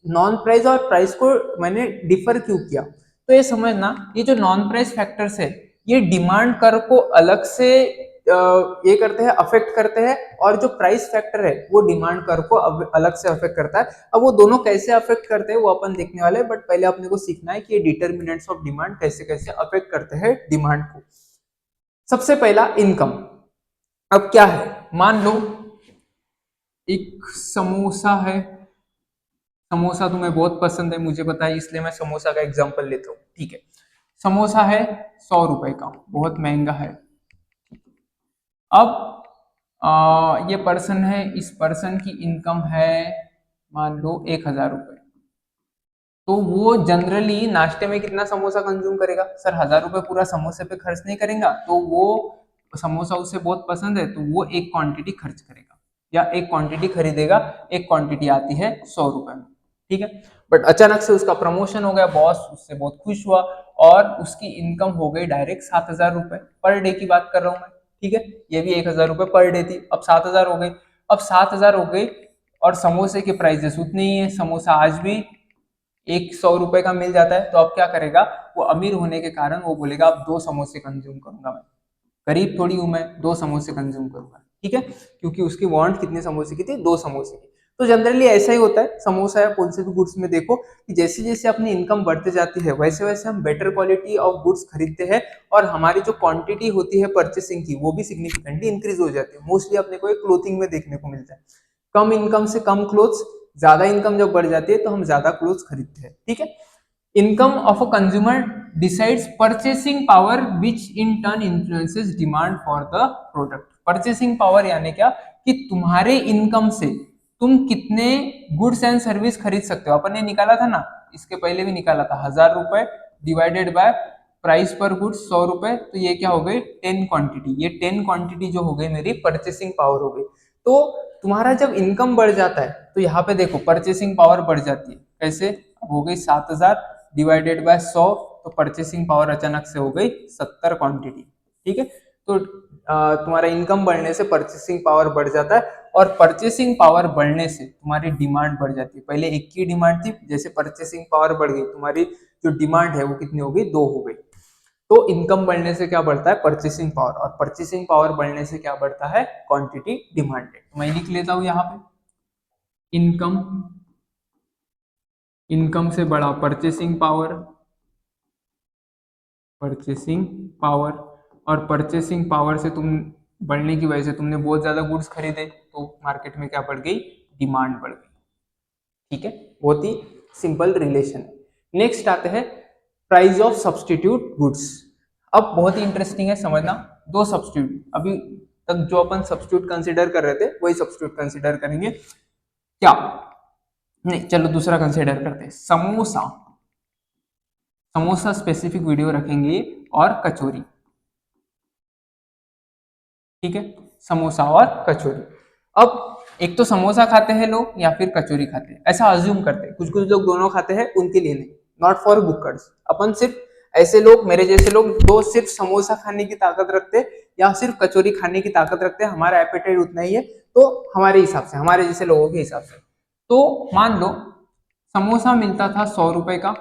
नॉन प्राइस और प्राइस को मैंने डिफर क्यों किया, तो ये समझना, ये जो नॉन प्राइस फैक्टर्स है ये डिमांड कर्व को अलग से ये करते हैं, अफेक्ट करते हैं, और जो प्राइस फैक्टर है वो डिमांड कर्व को अलग से अफेक्ट करता है। अब वो दोनों कैसे अफेक्ट करते हैं वो अपन देखने वाले हैं, बट पहले अपने को सीखना है कि ये डिटर्मिनेंट्स ऑफ डिमांड कैसे कैसे अफेक्ट करते हैं डिमांड को। सबसे पहला इनकम। अब क्या है, मान लो एक समोसा है, समोसा तुम्हें बहुत पसंद है मुझे पता है, इसलिए मैं समोसा का एग्जांपल लेता हूँ। ठीक है, समोसा है 100 रुपए का, बहुत महंगा है। अब ये पर्सन है, इस पर्सन की इनकम है मान लो 1,000 रुपए, तो वो जनरली नाश्ते में कितना समोसा कंज्यूम करेगा सर? 1,000 रुपए पूरा समोसे पे खर्च नहीं करेगा, तो वो समोसा उसे बहुत पसंद है तो वो एक क्वांटिटी खर्च करेगा या एक क्वांटिटी खरीदेगा। एक क्वांटिटी आती है 100 रुपए में, ठीक है। बट अचानक से उसका प्रमोशन हो गया, बॉस उससे बहुत खुश हुआ और उसकी इनकम हो गई डायरेक्ट 7,000 रुपए पर डे की बात कर रहा हूँ मैं, ठीक है। ये भी 1,000 रुपए पर डे थी, अब 7,000 हो गई। अब 7,000 हो गई और समोसे के प्राइजेस उतने ही है, समोसा आज भी एक 100 रुपए का मिल जाता है, तो अब क्या करेगा वो? अमीर होने के कारण वो बोलेगा अब 2 समोसे कंज्यूम करूंगा मैं, गरीब थोड़ी हूं मैं 2 समोसे कंज्यूम करूंगा, ठीक है। क्योंकि उसकी वांट कितने समोसे की थी? 2 समोसे की। तो जनरली ऐसा ही होता है समोसा या कौन से भी गुड्स में, देखो कि जैसे जैसे अपनी इनकम बढ़ते जाती है वैसे वैसे हम बेटर क्वालिटी ऑफ गुड्स खरीदते हैं और हमारी जो क्वांटिटी होती है परचेसिंग की वो भी सिग्निफिकेंटली इंक्रीज हो जाती है। मोस्टली अपने को एक क्लोथिंग में देखने को मिलता है, कम इनकम से कम क्लोथ्स, ज्यादा इनकम जब बढ़ जाती है तो हम ज्यादा क्लोथ्स खरीदते हैं, ठीक है। Income of a consumer decides purchasing power which in turn influences demand for the product. Purchasing power यानी क्या कि तुम्हारे इनकम से तुम कितने गुड्स एंड सर्विस खरीद सकते हो। अपन ने निकाला था ना, इसके पहले भी निकाला था, 1,000 रुपए डिवाइडेड बाय प्राइस पर गुड्स 100 रुपए, तो ये क्या हो गई? 10 क्वांटिटी। ये 10 क्वांटिटी जो हो गई मेरी परचेसिंग पावर हो गई। तो तुम्हारा जब इनकम बढ़ जाता है तो यहाँ पे देखो परचेसिंग पावर बढ़ जाती है, कैसे? हो गई 7,000 डिवाइडेड बाय 100, तो परचेसिंग पावर अचानक से हो गई 70 क्वांटिटी, ठीक है। तो तुम्हारा इनकम बढ़ने से परचेसिंग पावर बढ़ जाता है और परचेसिंग पावर बढ़ने से तुम्हारी डिमांड बढ़ जाती है। पहले एक की डिमांड थी, जैसे परचेसिंग पावर बढ़ गई तुम्हारी जो डिमांड है वो कितनी हो गई? 2 हो गई। तो इनकम बढ़ने से क्या बढ़ता है? परचेसिंग पावर, और परचेसिंग पावर बढ़ने से क्या बढ़ता है? Quantity demanded. तो मैं लिख लेता हूं यहाँ पे, इनकम, इनकम से बढ़ा परचेसिंग पावर, परचेसिंग पावर, और परचेसिंग पावर से तुम बढ़ने की वजह से तुमने बहुत ज्यादा गुड्स खरीदे तो मार्केट में क्या बढ़ गई? डिमांड बढ़ गई, ठीक है। बहुत ही सिंपल रिलेशन है। नेक्स्ट आते हैं प्राइस ऑफ सब्सटीट्यूट गुड्स। अब बहुत ही इंटरेस्टिंग है समझना। दो सब्सटीट्यूट, अभी तक जो अपन सब्सटीट्यूट कंसीडर कर रहे थे वही सब्सटीट्यूट कंसीडर करेंगे क्या? नहीं, चलो दूसरा कंसीडर करते हैं, समोसा। समोसा स्पेसिफिक वीडियो रखेंगे और कचौरी, ठीक है। समोसा और कचौरी। अब एक तो समोसा खाते हैं लोग या फिर कचौरी खाते हैं, ऐसा अज्यूम करते हैं। कुछ कुछ लोग दोनों खाते हैं, उनके लिए नहीं, नॉट फॉर बुकर्स। अपन सिर्फ ऐसे लोग, मेरे जैसे लोग जो सिर्फ समोसा खाने की ताकत रखते हैं या सिर्फ कचौरी खाने की ताकत रखते हैं, हमारा एपेटाइट उतना ही है, तो हमारे हिसाब से, हमारे जैसे लोगों के हिसाब से, तो मान लो समोसा मिलता था 100 रुपए का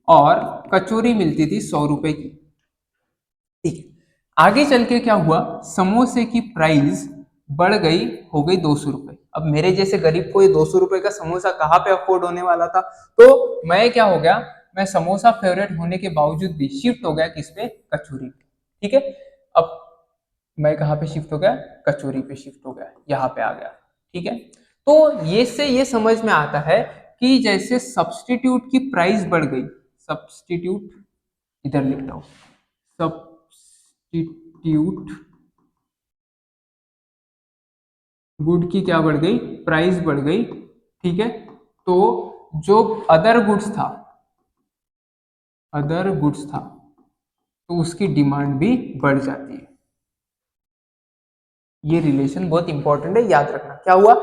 और कचौरी मिलती थी 100 रुपए की, ठीक है। आगे चल के क्या हुआ? समोसे की प्राइस बढ़ गई, हो गई 200 रुपए। अब मेरे जैसे गरीब को ये 200 रुपए का समोसा कहाँ पे अफोर्ड होने वाला था? तो मैं क्या हो गया, मैं समोसा फेवरेट होने के बावजूद भी शिफ्ट हो गया किस पे? कचौरी पे, ठीक है। अब मैं कहाँ पे शिफ्ट हो गया? कचौरी पे शिफ्ट हो गया, यहाँ पे आ गया, ठीक है। तो ये से ये समझ में आता है कि जैसे सब्सटीट्यूट की प्राइस बढ़ गई, सब्सटीट्यूट इधर लिखता हूं, सब्सटीट्यूट गुड की क्या बढ़ गई? प्राइस बढ़ गई, ठीक है। तो जो अदर गुड्स था, अदर गुड्स था, तो उसकी डिमांड भी बढ़ जाती है। ये रिलेशन बहुत इंपॉर्टेंट है, याद रखना। क्या हुआ?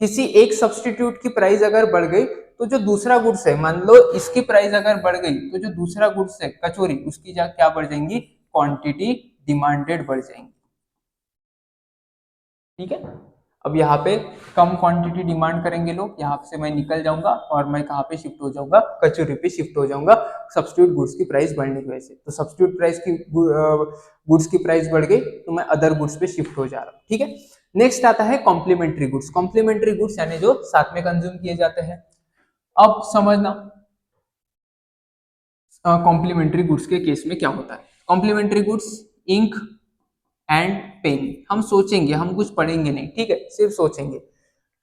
किसी एक सब्सटीट्यूट की प्राइस अगर बढ़ गई तो जो दूसरा गुड्स है, मान लो इसकी प्राइस अगर बढ़ गई तो जो दूसरा गुड्स है कचौरी, उसकी क्या बढ़ जाएंगी? क्वांटिटी डिमांडेड बढ़ जाएंगी, ठीक है। अब यहाँ पे कम क्वांटिटी डिमांड करेंगे लोग, यहाँ से मैं निकल जाऊंगा और मैं कहाँ पे शिफ्ट हो जाऊंगा? कचौरी पे शिफ्ट हो जाऊंगा, सब्स्टिट्यूट गुड्स की प्राइस बढ़ने की वजह से। तो सब्स्टिट्यूट प्राइस की गुड्स की प्राइस बढ़ गई तो मैं अदर गुड्स पे शिफ्ट हो जा रहा हूँ, ठीक है। नेक्स्ट आता है कॉम्प्लीमेंट्री गुड्स। कॉम्प्लीमेंट्री गुड्स यानी जो साथ में कंज्यूम किए जाते हैं। अब समझना कॉम्प्लीमेंट्री गुड्स के केस में क्या होता है। Complementary goods, ink and pen. हम सोचेंगे, हम कुछ पढ़ेंगे नहीं, ठीक है, सिर्फ सोचेंगे।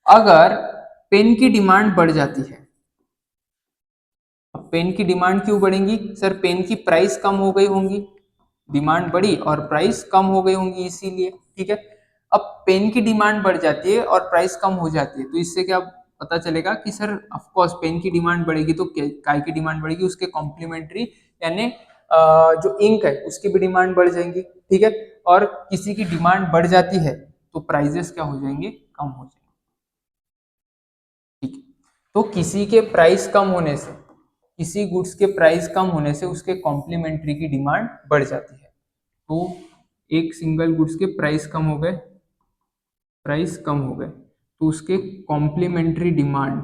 अगर पेन की डिमांड बढ़ जाती है, अब पेन की डिमांड क्यों बढ़ेंगी सर? पेन की प्राइस कम हो गई होंगी, डिमांड बढ़ी और प्राइस कम हो गई होंगी इसीलिए, ठीक है। अब पेन की डिमांड बढ़ जाती है और प्राइस कम हो जाती है, तो इससे क्या पता चलेगा कि सर ऑफ कोर्स पेन की डिमांड बढ़ेगी तो काय की डिमांड बढ़ेगी, उसके कॉम्प्लीमेंट्री यानी जो इंक है उसकी भी डिमांड बढ़ जाएंगी, ठीक है। और किसी की डिमांड बढ़ जाती है तो प्राइजेस क्या हो जाएंगे, कम हो जाएंगे, ठीक है। तो किसी के प्राइस कम होने से, किसी गुड्स के प्राइस कम होने से उसके कॉम्प्लीमेंट्री की डिमांड बढ़ जाती है। तो एक सिंगल गुड्स के प्राइस कम हो गए, प्राइस कम हो गए तो उसके कॉम्प्लीमेंट्री डिमांड,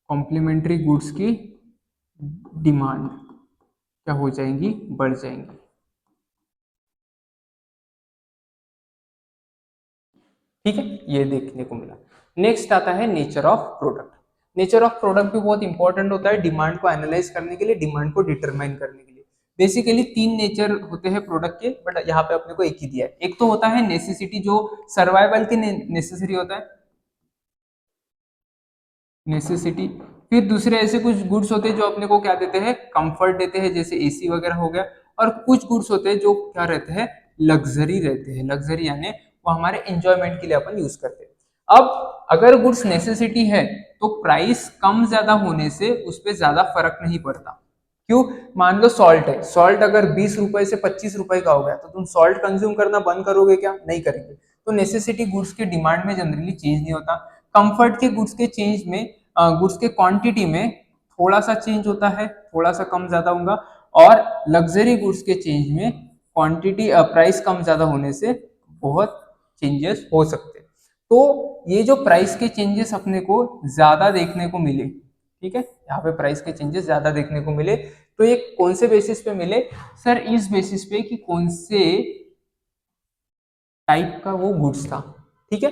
कॉम्प्लीमेंट्री गुड्स की डिमांड क्या हो जाएंगी, बढ़ जाएंगी, ठीक है। ये देखने को मिला। नेक्स्ट आता है nature of product. Nature of product भी बहुत इंपॉर्टेंट होता है डिमांड को एनालाइज करने के लिए, डिमांड को डिटरमाइन करने के लिए। बेसिकली तीन नेचर होते हैं प्रोडक्ट के, बट यहाँ पे अपने को एक ही दिया है। एक तो होता है नेसेसिटी, जो सर्वाइवल के नेसेसरी होता है, नेसेसिटी। फिर दूसरे ऐसे कुछ गुड्स होते हैं जो अपने को क्या देते हैं, कंफर्ट देते हैं, जैसे एसी वगैरह हो गया। और कुछ गुड्स होते हैं जो क्या रहते हैं, लग्जरी रहते हैं। लग्जरी यानी वो हमारे एंजॉयमेंट के लिए अपन यूज करते हैं। अब अगर गुड्स नेसेसिटी है तो प्राइस कम ज्यादा होने से उस पर ज्यादा फर्क नहीं पड़ता। क्यों? मान लो सॉल्ट है, सॉल्ट अगर 20 रुपए से 25 रुपए का हो गया तो तुम सॉल्ट कंज्यूम करना बंद करोगे क्या? नहीं करेंगे। तो नेसेसिटी गुड्स के डिमांड में जनरली चेंज नहीं होता। कंफर्ट के गुड्स के चेंज में, गुड्स के क्वांटिटी में थोड़ा सा चेंज होता है, थोड़ा सा कम ज्यादा होगा। और लग्जरी गुड्स के चेंज में क्वांटिटी, प्राइस कम ज्यादा होने से बहुत चेंजेस हो सकते हैं। तो ये जो प्राइस के चेंजेस अपने को ज्यादा देखने को मिले, ठीक है, यहाँ पे प्राइस के चेंजेस ज्यादा देखने को मिले, तो ये कौन से बेसिस पे मिले? सर इस बेसिस पे कि कौन से टाइप का वो गुड्स था, ठीक है।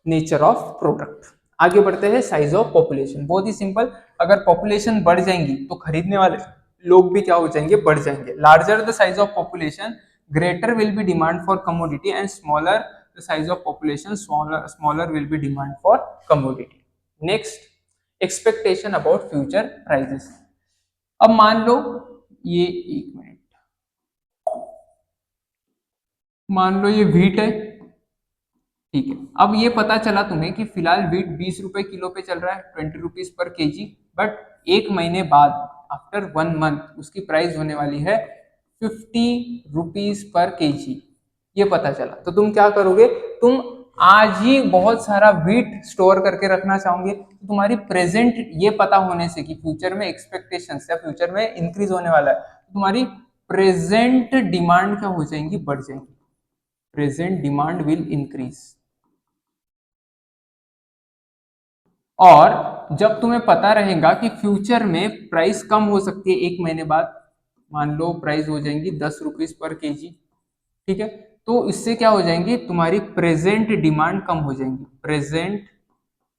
Nature of product. आगे बढ़ते हैं, साइज ऑफ पॉपुलेशन। बहुत ही सिंपल, अगर पॉपुलेशन बढ़ जाएंगी तो खरीदने वाले लोग भी क्या हो जाएंगे, बढ़ जाएंगे। Larger the size of population, greater will be demand for commodity, and smaller the size of population, smaller will be demand for commodity. Next, expectation about future prices. अब मान लो ये, एक मिनट, मान लो ये व्हीट है, ठीक है। अब ये पता चला तुम्हें कि फिलहाल व्हीट 20 रुपए किलो पे चल रहा है, 20 रुपीज पर केजी। बट एक महीने बाद, आफ्टर 1 मंथ, उसकी प्राइस होने वाली है 50 रुपीज पर केजी। ये पता चला तो तुम क्या करोगे? तुम आज ही बहुत सारा व्हीट स्टोर करके रखना चाहोगे। तो तुम्हारी प्रेजेंट ये पता होने से कि फ्यूचर में एक्सपेक्टेशंस या फ्यूचर में इंक्रीज होने वाला है, तो तुम्हारी प्रेजेंट डिमांड क्या हो जाएंगी, बढ़ जाएंगी। Present demand will increase. और जब तुम्हें पता रहेगा कि फ्यूचर में प्राइस कम हो सकती है एक महीने बाद, मान लो प्राइस हो जाएंगी 10 रुपीज पर केजी, ठीक है, तो इससे क्या हो जाएंगी, तुम्हारी प्रेजेंट डिमांड कम हो जाएंगी। Present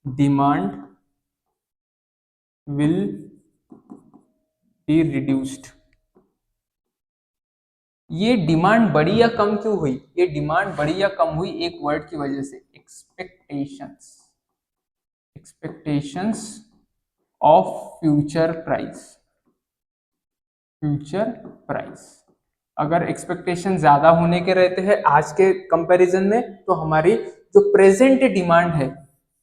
demand will be reduced. ये डिमांड बढ़ी या कम क्यों हुई? ये डिमांड बढ़ी या कम हुई एक वर्ड की वजह से, expectations. Expectations of future price. Future price, अगर एक्सपेक्टेशन ज्यादा होने के रहते हैं आज के कंपैरिजन में, तो हमारी जो प्रेजेंट डिमांड है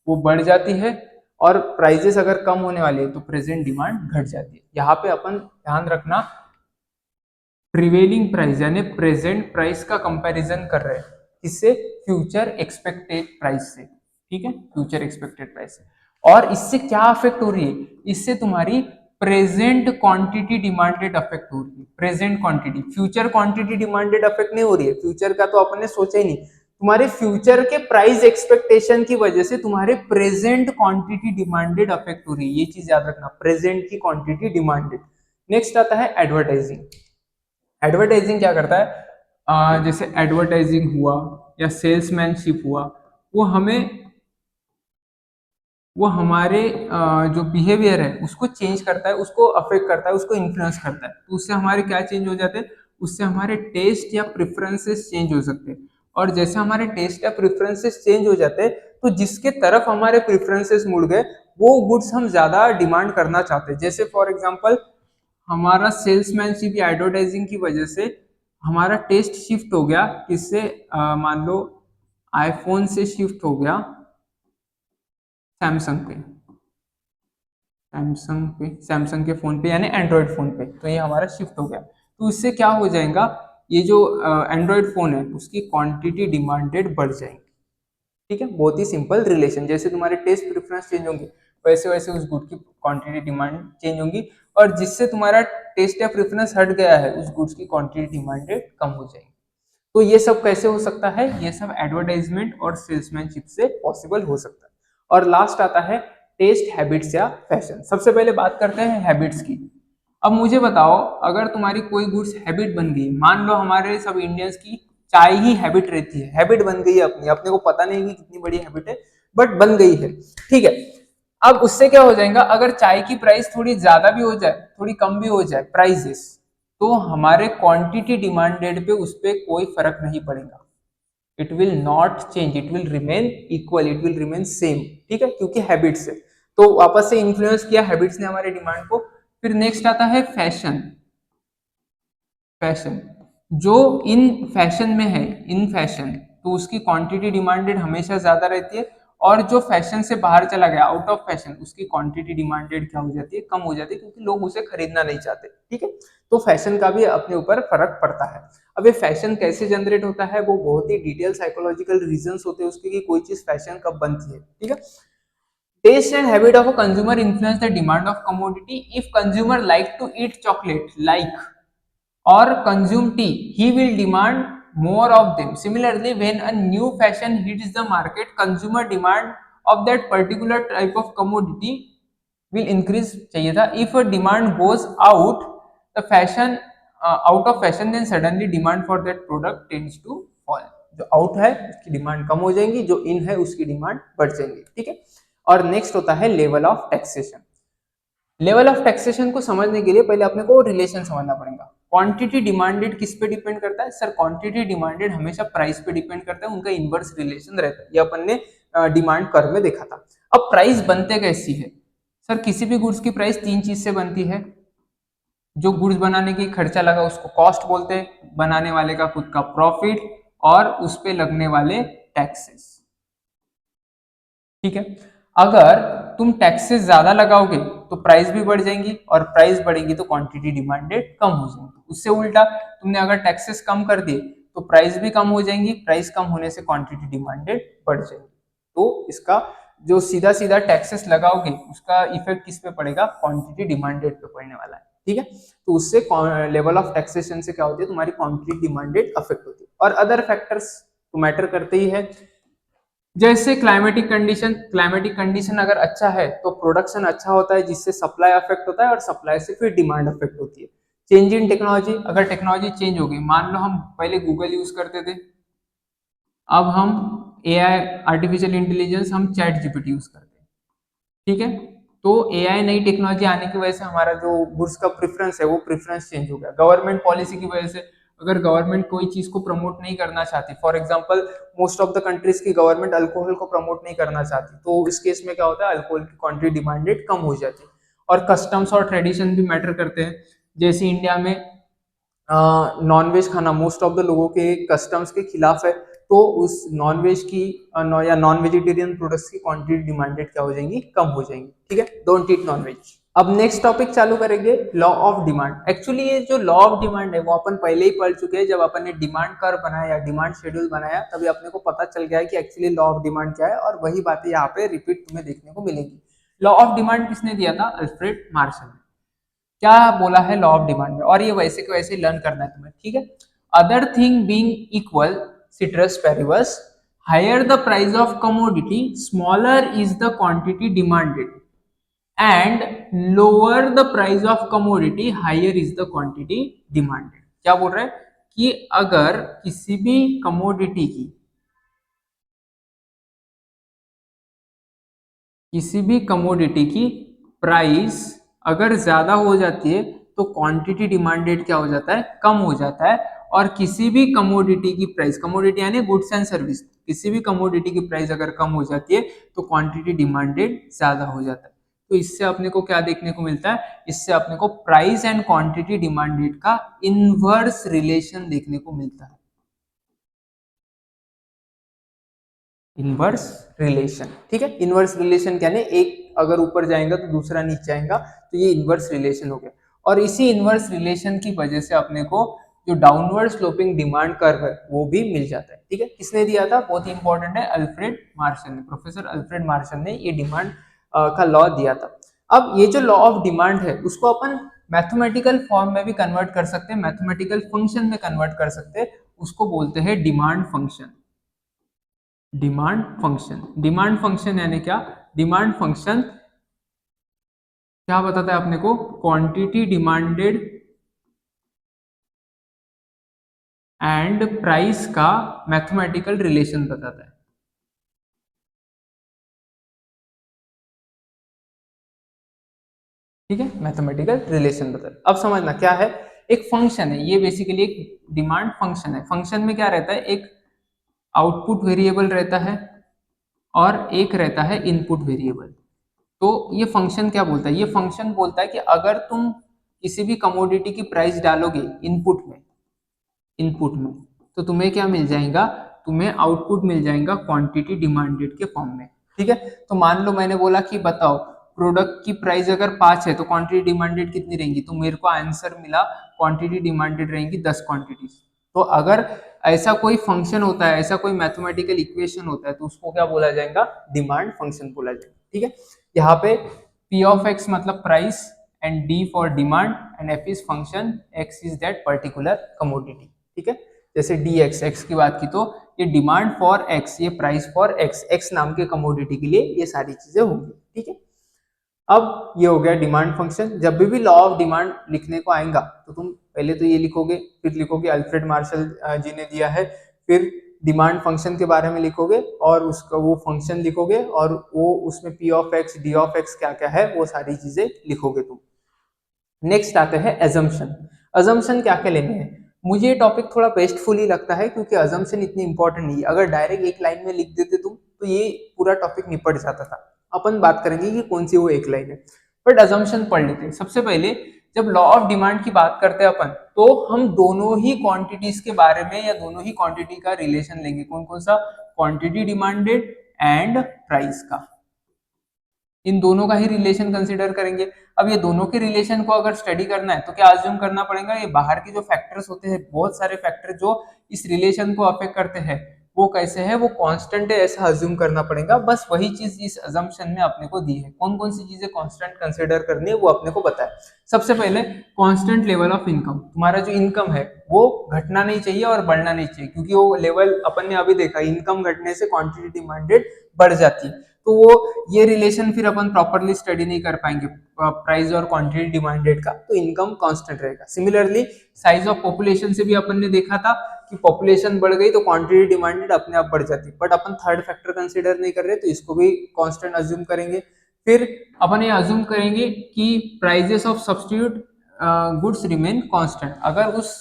वो बढ़ जाती है। और प्राइजेस अगर कम होने वाली है तो प्रेजेंट डिमांड घट जाती है। यहाँ पे अपन ध्यान रखना, प्रिवेलिंग प्राइस यानी प्रेजेंट प्राइस का कंपैरिजन कर रहे हैं, इससे फ्यूचर एक्सपेक्टेड प्राइस से, ठीक है, फ्यूचर एक्सपेक्टेड प्राइस से। और इससे क्या अफेक्ट हो रही है? इससे तुम्हारी प्रेजेंट क्वांटिटी डिमांडेड अफेक्ट हो रही है। Present quantity, future quantity demanded affect नहीं हो रही है, फ्यूचर का तो अपन ने सोचा ही नहीं। तुम्हारे फ्यूचर के प्राइस एक्सपेक्टेशन की वजह से तुम्हारे प्रेजेंट क्वांटिटी डिमांडेड अफेक्ट हो रही है। ये चीज याद रखना, प्रेजेंट की क्वांटिटी डिमांडेड। नेक्स्ट आता है एडवर्टाइजिंग। एडवर्टाइजिंग क्या करता है? जैसे एडवर्टाइजिंग हुआ या सेल्समैनशिप हुआ, वो हमें, वो हमारे जो बिहेवियर है उसको चेंज करता है, उसको अफेक्ट करता है, उसको इन्फ्लुएंस करता है। तो उससे हमारे क्या चेंज हो जाते हैं? उससे हमारे टेस्ट या प्रेफरेंसेस चेंज हो सकते हैं। और जैसे हमारे टेस्ट या प्रेफरेंसेस चेंज हो जाते हैं, तो जिसके तरफ हमारे प्रेफरेंसेस मुड़ गए वो गुड्स हम ज्यादा डिमांड करना चाहते हैं। जैसे फॉर एग्जांपल, हमारा सेल्समैनशिप या एडवर्टाइजिंग की वजह से हमारा टेस्ट शिफ्ट हो गया, किससे? मान लो आईफोन से शिफ्ट हो गया सैमसंग पे, सैमसंग के फोन पे यानी एंड्रॉयड फोन पे, तो ये हमारा शिफ्ट हो गया। तो इससे क्या हो जाएगा, ये जो एंड्रॉयड फोन है उसकी क्वांटिटी डिमांडेड बढ़ जाएगी। ठीक है, बहुत ही सिंपल रिलेशन, जैसे तुम्हारे टेस्ट प्रेफरेंस चेंज होंगे वैसे वैसे उस गुड की क्वांटिटी डिमांड चेंज होंगी, और जिससे तुम्हारा टेस्ट या प्रेफरेंस हट गया है उस गुड्स की क्वांटिटी डिमांडेड कम हो जाएगी। तो ये सब कैसे हो सकता है, ये सब एडवर्टाइजमेंट और सेल्समैनशिप से पॉसिबल हो सकता है। और लास्ट आता है टेस्ट हैबिट्स या फैशन। सबसे पहले बात करते हैं हैबिट्स की। अब मुझे बताओ, अगर तुम्हारी कोई गुड्स हैबिट बन गई, मान लो हमारे सब इंडियंस की चाय ही हैबिट रहती है, हैबिट बन गई है अपनी, अपने को पता नहीं कि कितनी बड़ी हैबिट है बट बन गई है, ठीक है। अब उससे क्या हो जाएगा, अगर चाय की प्राइस थोड़ी ज्यादा भी हो जाए थोड़ी कम भी हो जाए प्राइसेस, तो हमारे क्वांटिटी डिमांडेड पे उस पर कोई फर्क नहीं पड़ेगा। It will not change, it will remain equal, it will remain same, ठीक है, क्योंकि हैबिट्स है। तो वापस से इन्फ्लुएंस किया हैबिट्स ने हमारे डिमांड को। फिर नेक्स्ट आता है फैशन। फैशन जो इन फैशन में है, इन फैशन, तो उसकी क्वांटिटी डिमांडेड हमेशा ज्यादा रहती है, और जो फैशन से बाहर चला गया आउट ऑफ फैशन उसकी क्वांटिटी डिमांडेड क्या हो जाती है, कम हो जाती है, क्योंकि लोग उसे खरीदना नहीं चाहते। ठीक है, तो फैशन का भी अपने ऊपर फर्क पड़ता है। अब ये फैशन कैसे जनरेट होता है, वो बहुत ही डिटेल साइकोलॉजिकल रीजंस होते हैं उसके कि कोई चीज फैशन कब बनती है। ठीक है, taste and habit of a consumer influence the demand of commodity. If consumer like to eat chocolate like or consume tea, he will demand more of them. Similarly, when a new fashion hits the market, consumer demand of that particular type of commodity will increase चाहिए था। If a demand goes out the fashion out of fashion, then suddenly demand for that product tends to fall. जो out है उसकी demand कम हो जाएंगी, जो इन है उसकी डिमांड बढ़ जाएंगी। ठीक है, और नेक्स्ट होता है level of taxation. Level of taxation को समझने के लिए पहले अपने को रिलेशन समझना पड़ेगा। क्वांटिटी डिमांडेड किस पे डिपेंड करता है सर, क्वांटिटी डिमांडेड हमेशा प्राइस पे डिपेंड करता है, उनका इनवर्स रिलेशन रहता है, ये अपन ने डिमांड कर्व में देखा था। अब प्राइस बनते कैसी है सर, किसी भी गुड्स की प्राइस तीन चीज से बनती है। जो गुड्स बनाने की खर्चा लगा उसको कॉस्ट बोलते हैं, बनाने वाले का खुद का प्रॉफिट, और उस पे लगने वाले टैक्सेस। ठीक है, अगर तुम टैक्सेस ज्यादा लगाओगे तो प्राइस भी बढ़ जाएंगी, और प्राइस बढ़ेगी तो क्वांटिटी डिमांडेड कम हो जाएगी। उससे उल्टा तुमने अगर टैक्सेस कम कर दिए तो प्राइस भी कम हो जाएंगी, प्राइस कम होने से क्वांटिटी डिमांडेड बढ़ जाएगी। तो इसका जो सीधा सीधा टैक्सेस लगाओगे उसका इफेक्ट किस पे पड़ेगा, क्वांटिटी डिमांडेड पे पड़ने वाला है। ठीक है, तो उससे लेवल ऑफ टैक्सेशन से क्या होती है, तुम्हारी क्वांटिटी डिमांडेड अफेक्ट होती है। और अदर फैक्टर्स तो मैटर करते ही है, जैसे क्लाइमेटिक कंडीशन अगर अच्छा है तो प्रोडक्शन अच्छा होता है, जिससे सप्लाई अफेक्ट होता है, और सप्लाई से फिर डिमांड अफेक्ट होती है। चेंज इन टेक्नोलॉजी, अगर टेक्नोलॉजी चेंज होगी, मान लो हम पहले गूगल यूज करते थे, अब हम एआई आर्टिफिशियल इंटेलिजेंस हम चैट जीपीटी यूज करते हैं। ठीक है, तो एआई नई टेक्नोलॉजी आने की वजह से हमारा जो गुड्स का प्रेफरेंस है वो प्रेफरेंस चेंज हो गया। गवर्नमेंट पॉलिसी की वजह से, अगर गवर्नमेंट कोई चीज को प्रमोट नहीं करना चाहती, for example most of the countries की गवर्नमेंट अल्कोहल को प्रमोट नहीं करना चाहती, तो इस केस में क्या होता है, अल्कोहल की क्वांटिटी डिमांडेड कम हो जाती है। और कस्टम्स और ट्रेडिशन भी मैटर करते हैं, जैसे इंडिया में नॉनवेज खाना मोस्ट ऑफ द लोगों के कस्टम्स के खिलाफ है, तो उस नॉनवेज की या नॉन वेजिटेरियन प्रोडक्ट्स की क्वांटिटी डिमांडेड क्या हो जाएंगी, कम हो जाएंगी। ठीक है, डोंट ईट नॉनवेज। अब नेक्स्ट टॉपिक चालू करेंगे, लॉ ऑफ डिमांड। एक्चुअली ये जो लॉ ऑफ डिमांड है वो अपन पहले ही पढ़ चुके हैं, जब अपन ने डिमांड कर्व बनाया, डिमांड शेड्यूल बनाया, तभी अपने को पता चल गया है कि एक्चुअली लॉ ऑफ डिमांड क्या है, और वही बातें यहाँ पे रिपीट तुम्हें देखने को मिलेगी। लॉ ऑफ डिमांड किसने दिया था, अल्फ्रेड मार्शल ने। क्या बोला है लॉ ऑफ डिमांड में, और ये वैसे के वैसे लर्न करना है तुम्हें। ठीक है, other thing being equal ceteris paribus, higher the price of commodity smaller is the quantity demanded, and lower the price of commodity higher is the quantity demanded. क्या बोल रहे हैं कि अगर किसी भी कमोडिटी की प्राइस अगर ज्यादा हो जाती है तो क्वांटिटी डिमांडेड क्या हो जाता है, कम हो जाता है। और किसी भी कमोडिटी की प्राइस, कमोडिटी यानी गुड्स एंड सर्विस, किसी भी कमोडिटी की प्राइस अगर कम हो जाती है तो क्वांटिटी डिमांडेड ज्यादा हो जाता है। तो इससे अपने को क्या देखने को मिलता है, इससे अपने को प्राइस एंड क्वांटिटी डिमांडेड का इनवर्स रिलेशन देखने को मिलता है। इनवर्स रिलेशन, ठीक है। इनवर्स रिलेशन क्या है, एक अगर ऊपर जाएगा तो दूसरा नीचे आएगा, तो ये इनवर्स रिलेशन हो गया। और इसी इनवर्स रिलेशन की वजह से अपने को जो डाउनवर्ड स्लोपिंग डिमांड कर्व है वो भी मिल जाता है, ठीक है। किसने दिया था, बहुत ही इंपॉर्टेंट है, अल्फ्रेड मार्शल ने, प्रोफेसर अल्फ्रेड मार्शल ने ये डिमांड का लॉ दिया था। अब ये जो लॉ ऑफ डिमांड है उसको अपन मैथमेटिकल फॉर्म में भी कन्वर्ट कर सकते हैं, मैथमेटिकल फंक्शन में कन्वर्ट कर सकते हैं, उसको बोलते हैं demand function. Demand function, demand function यानी क्या, डिमांड फंक्शन क्या बताता है अपने को, क्वांटिटी डिमांडेड एंड प्राइस का मैथमेटिकल रिलेशन बताता है, ठीक है, मैथमेटिकल रिलेशन बताता है। अब समझना क्या है, एक फंक्शन है, ये बेसिकली एक डिमांड फंक्शन है। फंक्शन में क्या रहता है, एक आउटपुट वेरिएबल रहता है और एक रहता है इनपुट वेरिएबल। तो ये फंक्शन क्या बोलता है, ये फंक्शन बोलता है कि अगर तुम किसी भी कमोडिटी की प्राइस डालोगे इनपुट में तो तुम्हें क्या मिल जाएगा, तुम्हें आउटपुट मिल जाएगा क्वांटिटी डिमांडेड के फॉर्म में, ठीक है। तो मान लो मैंने बोला कि बताओ प्रोडक्ट की प्राइस अगर 5 है तो क्वांटिटी डिमांडेड कितनी रहेंगी, तो मेरे को आंसर मिला क्वांटिटी डिमांडेड रहेंगी 10 क्वांटिटीज। तो अगर ऐसा कोई फंक्शन होता है, ऐसा कोई मैथमेटिकल इक्वेशन होता है, तो उसको क्या बोला जाएगा, डिमांड फंक्शन बोला जाएगा, ठीक है। यहाँ पे P of x मतलब price and D for demand and F is function, X is that particular commodity, ठीक है। जैसे dx, x की बात की तो ये डिमांड फॉर x, ये प्राइस फॉर x, x नाम के कमोडिटी के लिए ये सारी चीजें होंगी, ठीक है। अब ये हो गया डिमांड फंक्शन। जब भी लॉ ऑफ डिमांड लिखने को आएगा तो तुम पहले तो ये लिखोगे, फिर लिखोगे अल्फ्रेड मार्शल जी ने दिया है, फिर डिमांड फंक्शन के बारे में लिखोगे और उसका वो फंक्शन लिखोगे और वो उसमें P of x, D of x क्या क्या है वो सारी चीजें लिखोगे तुम। नेक्स्ट आते हैं अजम्पशन। अजम्पशन क्या क्या लेने हैं, मुझे ये टॉपिक थोड़ा वेस्टफुल ही लगता है क्योंकि अजम्पशन इतनी इंपॉर्टेंट नहीं है। अगर डायरेक्ट एक लाइन में लिख देते तुम तो ये पूरा टॉपिक निपट जाता था। अपन बात करेंगे कि कौन सी वो एक लाइन है, बट अजम्पशन पढ़ लेते हैं। सबसे पहले जब लॉ ऑफ डिमांड की बात करते हैं अपन, तो हम दोनों ही क्वांटिटीज के बारे में या दोनों ही क्वांटिटी का रिलेशन लेंगे। कौन कौन सा, क्वांटिटी डिमांडेड एंड प्राइस का, इन दोनों का ही रिलेशन कंसीडर करेंगे। अब ये दोनों के रिलेशन को अगर स्टडी करना है तो क्या अज्यूम करना पड़ेगा, ये बाहर के जो फैक्टर्स होते हैं, बहुत सारे फैक्टर जो इस रिलेशन को अफेक्ट करते हैं, वो कैसे है, वो कांस्टेंट है, ऐसा अज्यूम करना पड़ेगा। बस वही चीज इस अजम्पशन में अपने को दी है। कौन कौन सी चीजें कांस्टेंट कंसीडर करनी है वो अपने को पता है। सबसे पहले कांस्टेंट लेवल ऑफ इनकम, तुम्हारा जो इनकम है वो घटना नहीं चाहिए और बढ़ना नहीं चाहिए, क्योंकि वो लेवल अपन ने अभी देखा, इनकम घटने से क्वांटिटी डिमांडेड बढ़ जाती है, तो वो ये रिलेशन फिर अपन प्रॉपरली स्टडी नहीं कर पाएंगे प्राइस और क्वांटिटी डिमांडेड का, तो इनकम कांस्टेंट रहेगा। सिमिलरली साइज ऑफ पॉपुलेशन से भी अपन ने देखा था कि पॉपुलेशन बढ़ गई तो क्वांटिटी डिमांडेड अपने आप बढ़ जाती, but upon third factor consider नहीं कर रहे तो इसको भी कांस्टेंट अज्यूम करेंगे। फिर अपन ये अज्यूम करेंगे कि prices of substitute goods remain constant. अगर उस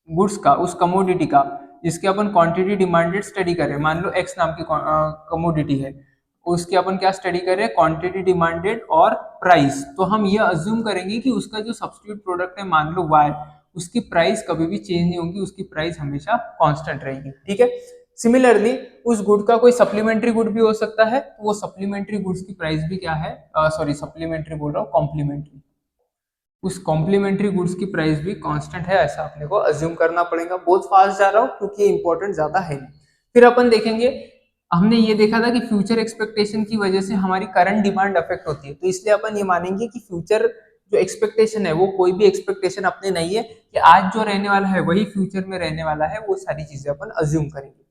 गुड्स का, उस कमोडिटी का जिसके अपन क्वांटिटी डिमांडेड स्टडी कर रहे हैं, मान लो एक्स नाम की कमोडिटी है, उसकी अपन क्या स्टडी कर रहे हैं, क्वांटिटी डिमांडेड और प्राइस, तो हम ये अज्यूम करेंगे कि उसका जो सब्स्टिट्यूट प्रोडक्ट है मान लो वाई, उसकी प्राइस कभी भी चेंज नहीं होगी, उसकी प्राइस हमेशा कांस्टेंट रहेगी, ठीक है। सिमिलरली उस गुड का कोई सप्लीमेंट्री गुड भी हो सकता है, तो वो सप्लीमेंट्री गुड्स की प्राइस भी क्या है, सॉरी सप्लीमेंट्री बोल रहा हूँ, कॉम्प्लीमेंट्री, उस कॉम्प्लीमेंट्री गुड्स की प्राइस भी कांस्टेंट है, ऐसा अपने को अज्यूम करना पड़ेगा। बहुत फास्ट जा रहा हूँ क्योंकि ये इंपॉर्टेंट ज्यादा है नहीं। फिर अपन देखेंगे, हमने ये देखा था कि फ्यूचर एक्सपेक्टेशन की वजह से हमारी करंट डिमांड अफेक्ट होती है, तो इसलिए अपन ये मानेंगे कि फ्यूचर जो एक्सपेक्टेशन है वो कोई भी एक्सपेक्टेशन अपने नहीं है कि आज जो रहने वाला है वही फ्यूचर में रहने वाला है, वो सारी चीजें अपन अज्यूम करेंगे,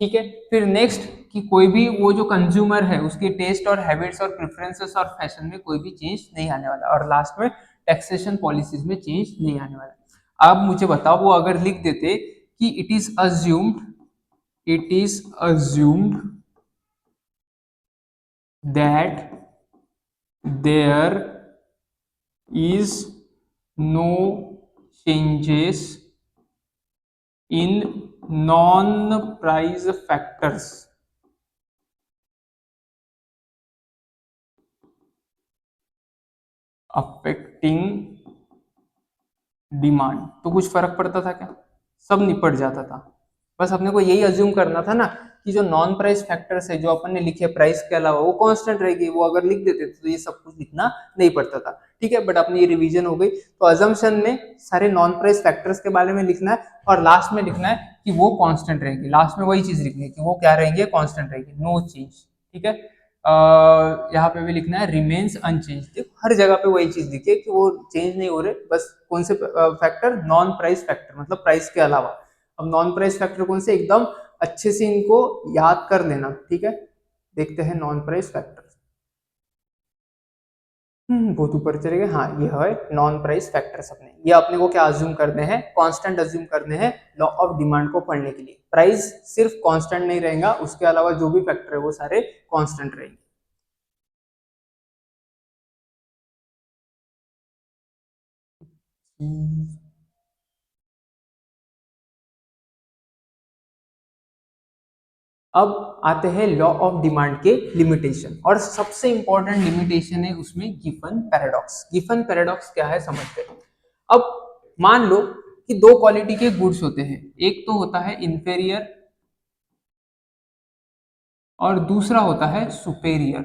ठीक है। फिर नेक्स्ट कि कोई भी वो जो कंज्यूमर है उसके टेस्ट और हैबिट्स और प्रेफरेंसेस और फैशन में कोई भी चेंज नहीं आने वाला, और लास्ट में टैक्सेशन पॉलिसीज में चेंज नहीं आने वाला। अब मुझे बताओ, वो अगर लिख देते कि it is assumed that there is no changes in non price factors affecting demand, तो कुछ फर्क पड़ता था क्या, सब निपट जाता था। बस अपने को यही अज्यूम करना था ना कि जो नॉन प्राइस फैक्टर्स है जो अपन ने लिखे प्राइस के अलावा वो कांस्टेंट रहेगी, वो अगर लिख देते तो ये सब कुछ लिखना नहीं पड़ता था, ठीक है। बट अपनी ये रिवीजन हो गई। तो अजम्पशन में सारे नॉन प्राइस फैक्टर्स के बारे में लिखना है और लास्ट में लिखना है कि वो कांस्टेंट रहेगी, लास्ट में वही चीज लिखनी है कि वो क्या रहेंगे, कांस्टेंट रहेगी, नो चेंज, ठीक है। यहाँ पे भी लिखना है रिमेन्स अनचेंज, देखो हर जगह पे वही चीज लिखिए कि वो चेंज नहीं हो रहे, बस कौन से फैक्टर, नॉन प्राइस फैक्टर, मतलब प्राइस के अलावा। अब नॉन प्राइस फैक्टर कौन से, एकदम अच्छे से इनको याद कर लेना, ठीक है। देखते हैं नॉन प्राइस फैक्टर, बहुत ऊपर चले गए, हाँ ये है नॉन प्राइस फैक्टर्स। अपने ये अपने को क्या अज्यूम करने हैं, कांस्टेंट अज्यूम करने हैं लॉ ऑफ डिमांड को पढ़ने के लिए। प्राइस सिर्फ कांस्टेंट नहीं रहेगा, उसके अलावा जो भी फैक्टर है वो सारे कांस्टेंट रहेंगे। अब आते हैं लॉ ऑफ डिमांड के लिमिटेशन, और सबसे इंपॉर्टेंट लिमिटेशन है उसमें गिफन पैराडॉक्स। गिफन पैराडॉक्स क्या है समझते हैं। अब मान लो कि दो क्वालिटी के गुड्स होते हैं, एक तो होता है इंफेरियर और दूसरा होता है सुपेरियर,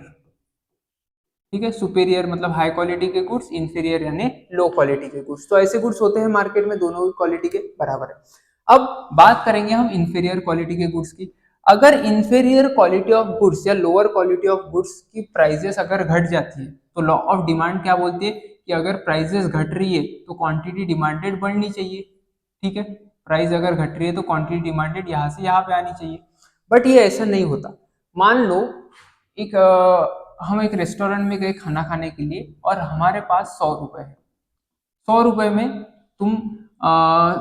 ठीक है। सुपेरियर मतलब हाई क्वालिटी के गुड्स, इंफीरियर यानी लो क्वालिटी के गुड्स। तो ऐसे गुड्स होते हैं मार्केट में, दोनों क्वालिटी के बराबर है। अब बात करेंगे हम इंफीरियर क्वालिटी के गुड्स की। अगर इंफीरियर क्वालिटी ऑफ गुड्स या लोअर क्वालिटी ऑफ गुड्स की प्राइजेस अगर घट जाती है तो लॉ ऑफ डिमांड क्या बोलती है कि अगर प्राइजेस घट रही है तो क्वांटिटी डिमांडेड बढ़नी चाहिए, ठीक है। प्राइस अगर घट रही है तो क्वांटिटी डिमांडेड यहाँ से यहाँ पे आनी चाहिए। बट ये ऐसा नहीं होता। मान लो एक हम एक रेस्टोरेंट में गए खाना खाने के लिए और हमारे पास 100 रुपए है। 100 रुपए में तुम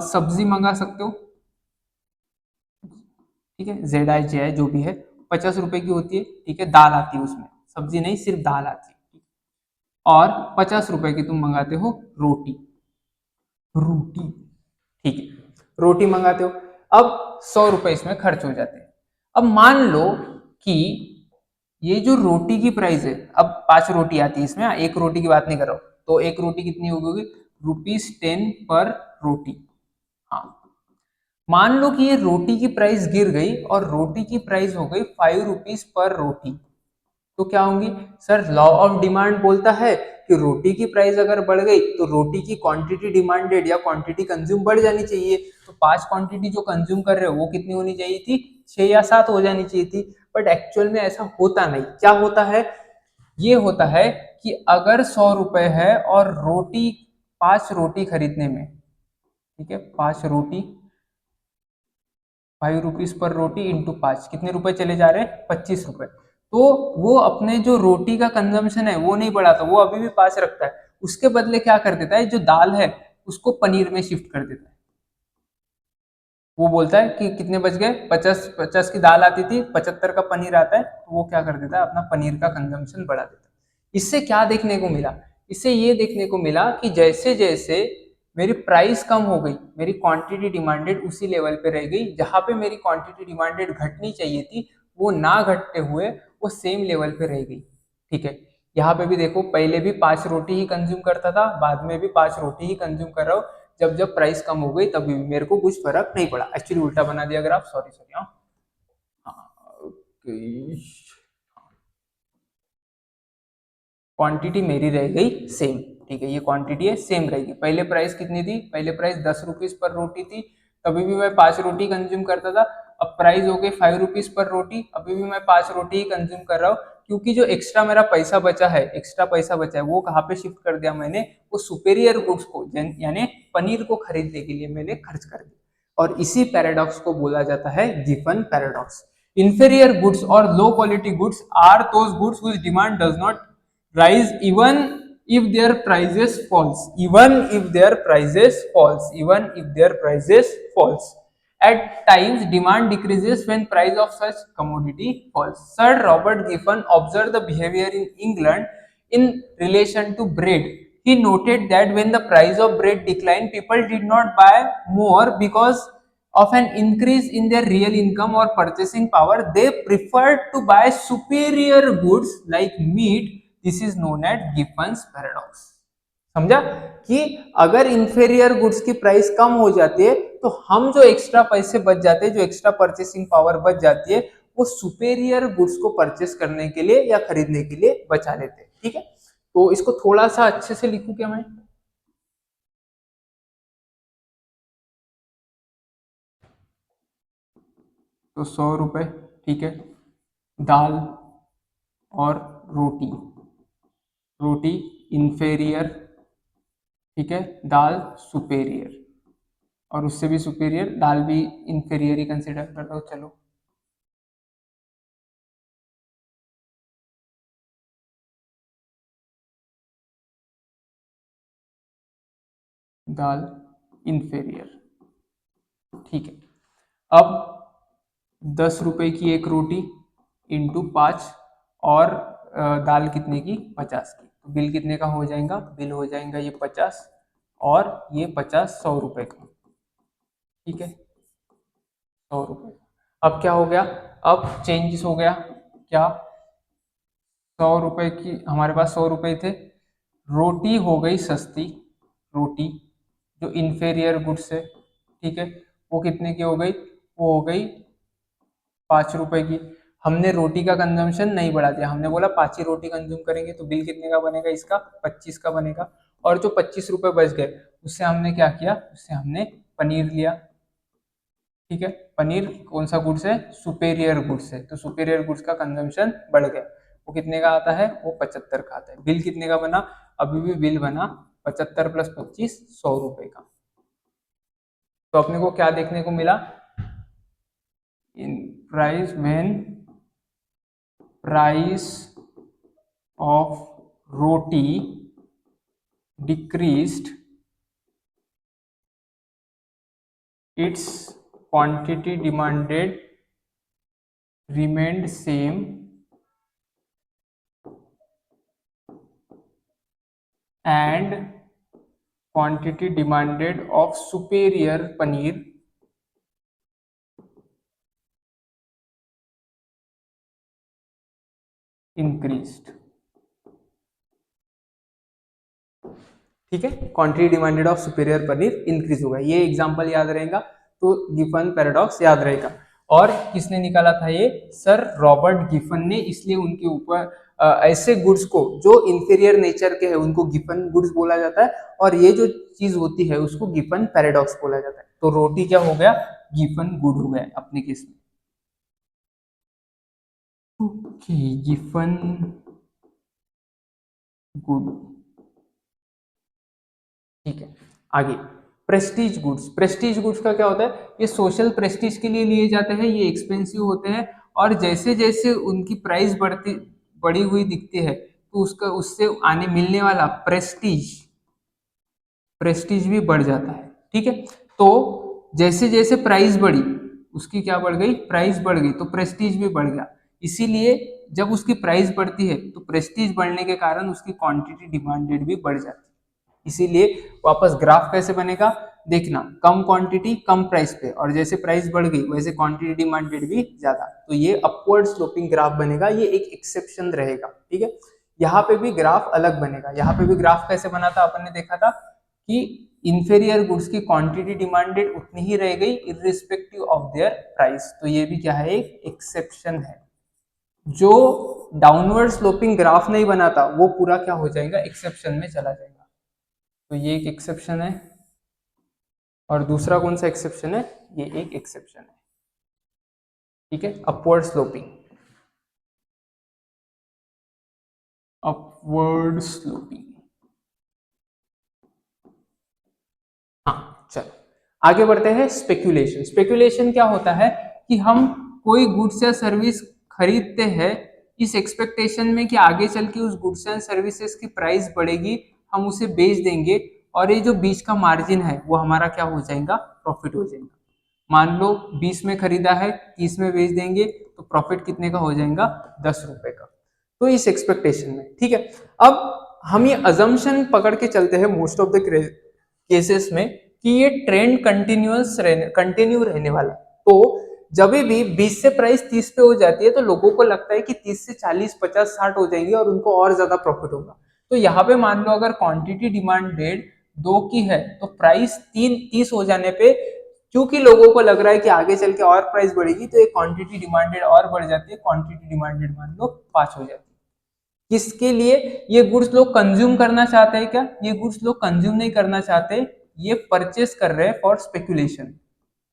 सब्जी मंगा सकते हो, ठीक है, ZIJI जो भी है, 50 रुपए की होती है, ठीक है। दाल आती है उसमें, सब्जी नहीं, सिर्फ दाल आती है। और 50 रुपए की तुम मंगाते हो रोटी, रोटी, ठीक है, रोटी मंगाते हो। अब 100 रुपए इसमें खर्च हो जाते हैं। अब मान लो कि ये जो रोटी की प्राइस है, अब 5 रोटी आती है इसमें, एक रोटी की बात नहीं कर रहा हूं, तो एक रोटी कितनी होगी, ₹10 पर रोटी। हाँ, मान लो कि ये रोटी की प्राइस गिर गई और रोटी की प्राइस हो गई ₹5 पर रोटी, तो क्या होंगी सर, लॉ ऑफ डिमांड बोलता है कि रोटी की प्राइस अगर बढ़ गई तो रोटी की क्वांटिटी डिमांडेड या क्वांटिटी कंज्यूम बढ़ जानी चाहिए। तो 5 क्वांटिटी जो कंज्यूम कर रहे हो वो कितनी होनी चाहिए थी, 6 या 7 हो जानी चाहिए थी। बट एक्चुअल में ऐसा होता नहीं। क्या होता है, ये होता है कि अगर 100 रुपए है और रोटी, 5 रोटी खरीदने में, ठीक है, 5 रोटी, ₹5 पर रोटी इंटू 5, कितने रुपए चले जा रहे हैं, ₹25। तो वो अपने जो रोटी का कंजम्पशन है वो नहीं बढ़ाता, वो अभी भी 5 रखता है। उसके बदले क्या कर देता है, जो दाल है उसको पनीर में शिफ्ट कर देता है। वो बोलता है कि कितने बच गए, 50 की दाल आती थी, 75 का पनीर आता है, तो वो क्या कर देता है, अपना पनीर का कंजम्पशन बढ़ा देता है। इससे क्या देखने को मिला, इससे ये देखने को मिला कि जैसे जैसे मेरी प्राइस कम हो गई, मेरी क्वांटिटी डिमांडेड उसी लेवल पे रह गई। जहां पे मेरी क्वांटिटी डिमांडेड घटनी चाहिए थी वो ना घटते हुए वो सेम लेवल पे रह गई, ठीक है। यहाँ पे भी देखो, पहले भी 5 रोटी ही कंज्यूम करता था, बाद में भी 5 रोटी ही कंज्यूम कर रहा हूँ। जब जब प्राइस कम हो गई तभी मेरे को कुछ फर्क नहीं पड़ा। एक्चुअली उल्टा बना दिया ग्राफ, सॉरी सॉरी। हाँ, क्वांटिटी मेरी रह गई सेम, ठीक है, ये क्वांटिटी है सेम रहेगी। पहले प्राइस कितनी थी, पहले प्राइस ₹10 पर रोटी थी, तभी भी मैं 5 रोटी कंज्यूम करता था। अब प्राइस हो गई ₹5 पर रोटी, अभी भी मैं 5 रोटी ही कंज्यूम कर रहा हूँ, क्योंकि जो एक्स्ट्रा मेरा पैसा बचा है, एक्स्ट्रा पैसा बचा है, वो कहाँ पे शिफ्ट कर दिया मैंने, वो सुपेरियर गुड्स को, यानी पनीर को खरीदने के लिए मैंने खर्च कर दिया। और इसी पैराडॉक्स को बोला जाता है Giffen paradox. Inferior goods or low quality goods are those goods whose demand does not rise even if their prices falls, even if their prices falls, even if their prices falls. At times demand decreases when price of such commodity falls. Sir Robert Giffen observed the behavior in England in relation to bread. He noted that when the price of bread declined, people did not buy more because of an increase in their real income or purchasing power. They preferred to buy superior goods like meat. This is known as Giffen's paradox. समझा कि अगर inferior goods की price कम हो जाती है तो हम जो एक्स्ट्रा पैसे बच जाते हैं, जो एक्स्ट्रा परचेसिंग पावर बच जाती है, वो सुपेरियर गुड्स को परचेस करने के लिए या खरीदने के लिए बचा लेते हैं। ठीक है, तो इसको थोड़ा सा अच्छे से लिखूं क्या मैं? तो 100 रुपए, ठीक है, दाल और रोटी, रोटी इंफेरियर, ठीक है, दाल सुपेरियर, और उससे भी सुपेरियर दाल भी इंफेरियर ही कंसिडर कर लो। चलो, दाल इंफेरियर, ठीक है। अब 10 रुपए की एक रोटी इंटू 5, और दाल कितने की? 50 की। तो बिल कितने का हो जाएगा? बिल हो जाएगा ये 50, और ये 50 100 रुपए का, ठीक है, 100 रुपए। अब क्या हो गया? अब चेंजेस हो गया क्या? 100 रुपए की, हमारे पास 100 रुपए थे, रोटी हो गई सस्ती, रोटी जो इंफेरियर गुड्स है, ठीक है, वो कितने की हो गई? वो हो गई 5 रुपए की। हमने रोटी का कंजम्पशन नहीं बढ़ा दिया, हमने बोला 5 ही रोटी कंज्यूम करेंगे, तो बिल कितने का बनेगा इसका? 25 का बनेगा। और जो 25 रुपए बच गए, उससे हमने क्या किया? उससे हमने पनीर लिया, ठीक है। पनीर कौन सा गुड्स है? सुपेरियर गुड्स है, तो सुपेरियर गुड्स का कंजम्पशन बढ़ गया। वो कितने का आता है? वो 75 का आता है। बिल कितने का बना? अभी भी बिल बना 75 प्लस 25, 100 रुपए का। तो अपने को क्या देखने को मिला? In price, when price of roti decreased, its quantity demanded remained same, and quantity demanded of superior paneer increased, ठीक है। Quantity demanded of superior paneer increase होगा, ये एग्जांपल याद रहेगा तो गिफन पैराडॉक्स याद रहेगा। और किसने निकाला था ये? सर रॉबर्ट गिफन ने। इसलिए उनके ऊपर ऐसे गुड्स को जो इंफीरियर नेचर के हैं उनको गिफन गुड्स बोला जाता है, और ये जो चीज होती है उसको गिफन पैराडॉक्स बोला जाता है। तो रोटी क्या हो गया? गिफन गुड हो गया अपने केस में। ओके, गिफन गुड, ठीक है। आगे प्रेस्टीज गुड्स। प्रेस्टीज गुड्स का क्या होता है? ये सोशल प्रेस्टीज के लिए लिए जाते हैं, ये एक्सपेंसिव होते हैं, और जैसे जैसे उनकी प्राइस बढ़ी हुई दिखती है, तो उसका उससे आने मिलने वाला प्रेस्टीज प्रेस्टीज भी बढ़ जाता है, ठीक है। तो जैसे जैसे प्राइस बढ़ी, उसकी क्या बढ़ गई? प्राइस बढ़ गई, तो प्रेस्टीज भी बढ़ गया। इसीलिए जब उसकी प्राइस बढ़ती है तो प्रेस्टीज बढ़ने के कारण उसकी क्वांटिटी डिमांडेड भी बढ़ जाती है। इसीलिए वापस ग्राफ कैसे बनेगा? देखना, कम क्वांटिटी कम प्राइस पे, और जैसे प्राइस बढ़ गई वैसे क्वांटिटी डिमांडेड भी ज्यादा, तो ये अपवर्ड स्लोपिंग ग्राफ बनेगा। ये एक एक्सेप्शन रहेगा, ठीक है। यहाँ पे भी ग्राफ अलग बनेगा। यहाँ पे भी ग्राफ कैसे बना था? अपन ने देखा था कि इंफेरियर गुड्स की क्वांटिटी डिमांडेड उतनी ही रह गई इररिस्पेक्टिव ऑफ देयर प्राइस। तो ये भी क्या है? एक एक्सेप्शन है। जो डाउनवर्ड स्लोपिंग ग्राफ नहीं बनाता वो पूरा क्या हो जाएगा? एक्सेप्शन में चला जाएगा। तो ये एक एक्सेप्शन है, और दूसरा कौन सा एक्सेप्शन है? ये एक एक्सेप्शन है, ठीक है, अपवर्ड स्लोपिंग, अपवर्ड स्लोपिंग। हाँ चलो आगे बढ़ते हैं। स्पेक्यूलेशन। स्पेक्यूलेशन क्या होता है? कि हम कोई गुड्स या सर्विस खरीदते हैं इस एक्सपेक्टेशन में कि आगे चल के उस गुड्स एंड सर्विसेज की प्राइस बढ़ेगी, हम उसे बेच देंगे, और ये जो बीच का मार्जिन है वो हमारा क्या हो जाएगा? प्रॉफिट हो जाएगा। मान लो 20 में खरीदा है, 30 में बेच देंगे, तो प्रॉफिट कितने का हो जाएगा? 10 रुपए का। तो इस एक्सपेक्टेशन में, ठीक है। अब हम ये अजम्पशन पकड़ के चलते हैं मोस्ट ऑफ द केसेस में कि ये ट्रेंड कंटिन्यू रहने वाला है। तो जब भी 20 से प्राइस 30 पे हो जाती है तो लोगों को लगता है कि 30 से 40, 50, 60 हो जाएंगे और उनको और ज्यादा प्रॉफिट होगा। तो यहाँ पे मान लो अगर क्वांटिटी डिमांडेड 2 की है तो प्राइस 30 हो जाने पे क्योंकि लोगों को लग रहा है कि आगे चल के और प्राइस बढ़ेगी, तो ये क्वांटिटी डिमांडेड और बढ़ जाती है, क्वांटिटी डिमांडेड मान लो 5 हो जाती है। किसके लिए? ये गुड्स लोग कंज्यूम करना चाहते हैं क्या? ये गुड्स लोग कंज्यूम नहीं करना चाहते, ये परचेस कर रहे हैं फॉर स्पेकुलेशन।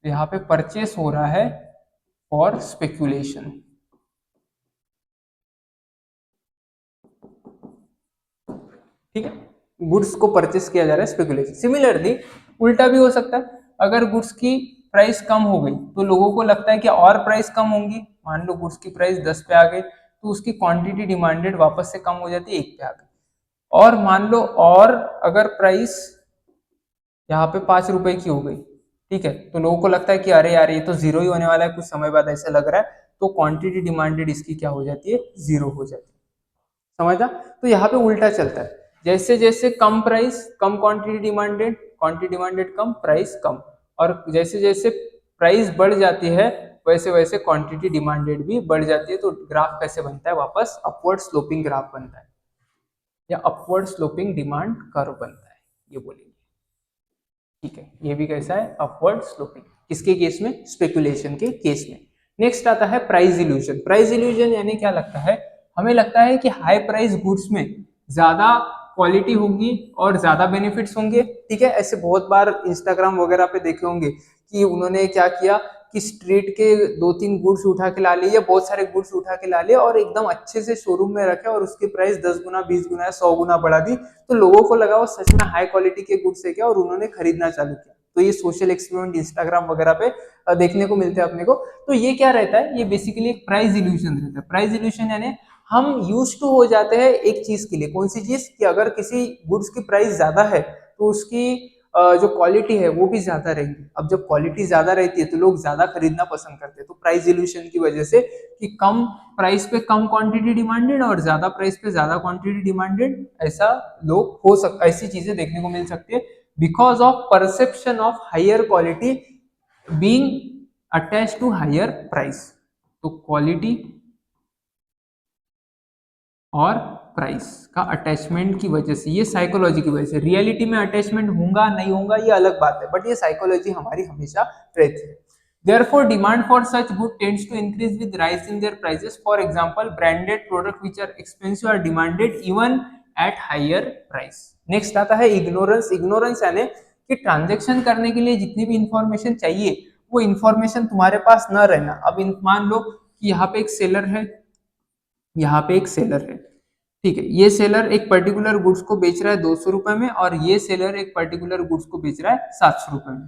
यहाँ पे परचेस हो रहा है फॉर स्पेकुलेशन। ठीक है, गुड्स को परचेस किया जा रहा है स्पेकुलेशन। सिमिलरली उल्टा भी हो सकता है, अगर गुड्स की प्राइस कम हो गई तो लोगों को लगता है कि और प्राइस कम होंगी। मान लो गुड्स की प्राइस 10 पे आ गई तो उसकी क्वांटिटी डिमांडेड वापस से कम हो जाती है, 1 पे आ गई। और मान लो और अगर प्राइस यहाँ पे 5 रुपए की हो गई, ठीक है, तो लोगों को लगता है कि अरे यार ये तो जीरो ही होने वाला है, कुछ समय बाद ऐसा लग रहा है, तो क्वांटिटी डिमांडेड इसकी क्या हो जाती है? जीरो हो जाती है। समझा? तो यहाँ पे उल्टा चलता है, जैसे जैसे कम प्राइस कम क्वांटिटी डिमांडेड, क्वांटिटी डिमांडेड कम प्राइस कम, और जैसे जैसे प्राइस बढ़ जाती है वैसे वैसे क्वांटिटी डिमांडेड भी बढ़ जाती है। तो ग्राफ कैसे बनता है? वापस अपवर्ड स्लोपिंग ग्राफ बनता है, या अपवर्ड स्लोपिंग डिमांड कर्व बनता है, ये बोलेंगे। ठीक है, ये भी कैसा है? Upward sloping. किसके केस में? स्पेकुलेशन के केस में। नेक्स्ट आता है प्राइस इल्यूजन। प्राइस इल्यूजन यानी क्या लगता है? हमें लगता है कि हाई प्राइस गुड्स में ज्यादा क्वालिटी होगी और ज्यादा बेनिफिट्स होंगे। ठीक है, ऐसे बहुत बार इंस्टाग्राम वगैरह पे देखे होंगे कि उन्होंने क्या किया कि स्ट्रीट के 2-3 गुड्स उठा के ला लिए, या बहुत सारे गुड्स उठा के ला लिए और एकदम अच्छे से शोरूम में रखे और उसकी प्राइस 10 गुना 20 गुना 100 गुना बढ़ा दी। तो लोगों को लगा वो सच में हाई क्वालिटी के गुड्स है क्या, और उन्होंने खरीदना चालू किया। तो ये सोशल एक्सपेरिमेंट इंस्टाग्राम वगैरह पे देखने को मिलते हैं अपने को। तो ये क्या रहता है? ये बेसिकली एक प्राइस इल्यूजन रहता है। प्राइस इल्यूजन यानी हम यूज टू हो जाते हैं एक चीज के लिए। कौन सी चीज? कि अगर किसी गुड्स की प्राइस ज्यादा है तो उसकी जो क्वालिटी है वो भी ज्यादा रहेगी। अब जब क्वालिटी ज्यादा रहती है तो लोग ज्यादा खरीदना पसंद करते हैं। तो प्राइस इल्यूशन की वजह से कि कम प्राइस पे कम क्वांटिटी डिमांडेड और ज्यादा प्राइस पे ज्यादा क्वांटिटी डिमांडेड, ऐसा लोग हो सकता, ऐसी चीजें देखने को मिल सकती है because of perception of higher quality being attach to higher price. तो क्वालिटी और प्राइस का अटैचमेंट की वजह से, ये साइकोलॉजी की वजह से, रियलिटी में अटैचमेंट होगा नहीं होगा ये अलग बात है, बट ये साइकोलॉजी हमारी हमेशा रहती है। Therefore, demand for such good tends to increase with rise in their prices. For example, branded products which are expensive are demanded even at higher price. Next आता है ignorance. Ignorance यानी कि transaction करने के लिए जितनी भी इंफॉर्मेशन चाहिए वो इंफॉर्मेशन तुम्हारे पास न रहना। अब मान लो कि यहाँ पे एक सेलर है, यहाँ पे एक सेलर है, ठीक है, ये सेलर एक पर्टिकुलर गुड्स को बेच रहा है 200 रुपए में और ये सेलर एक पर्टिकुलर गुड्स को बेच रहा है 700 रुपए में।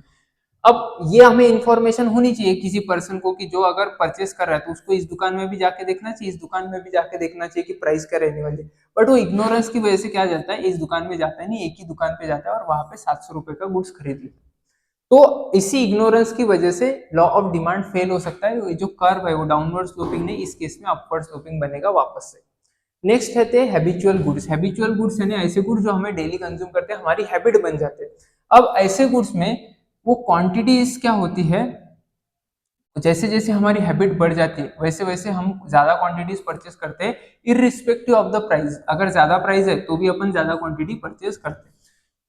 अब ये हमें इंफॉर्मेशन होनी चाहिए किसी पर्सन को कि जो अगर परचेस कर रहा है तो उसको इस दुकान में भी जाके देखना चाहिए, इस दुकान में भी जाके देखना चाहिए कि प्राइस क्या रहने वाली है। बट वो इग्नोरेंस की वजह से क्या जाता है, इस दुकान में जाता है नहीं, एक ही दुकान पे जाता है और वहां पे 700 रुपए का गुड्स खरीद लेता है। तो इसी इग्नोरेंस की वजह से लॉ ऑफ डिमांड फेल हो सकता है। जो कर्व है वो डाउनवर्ड स्लोपिंग नहीं, इस केस में अपवर्ड स्लोपिंग बनेगा वापस से। नेक्स्ट है हैबिचुअल गुड्स। हैबिचुअल गुड्स यानी ऐसे गुड्स जो हमें डेली कंज्यूम करते हैं, हमारी हैबिट बन जाते हैं। अब ऐसे गुड्स में वो क्वांटिटीज क्या होती है, जैसे जैसे हमारी हैबिट बढ़ जाती है वैसे वैसे हम ज्यादा क्वांटिटीज परचेस करते हैं इररिस्पेक्टिव ऑफ द प्राइस। अगर ज्यादा प्राइस है तो भी अपन ज्यादा क्वांटिटी परचेस करते हैं।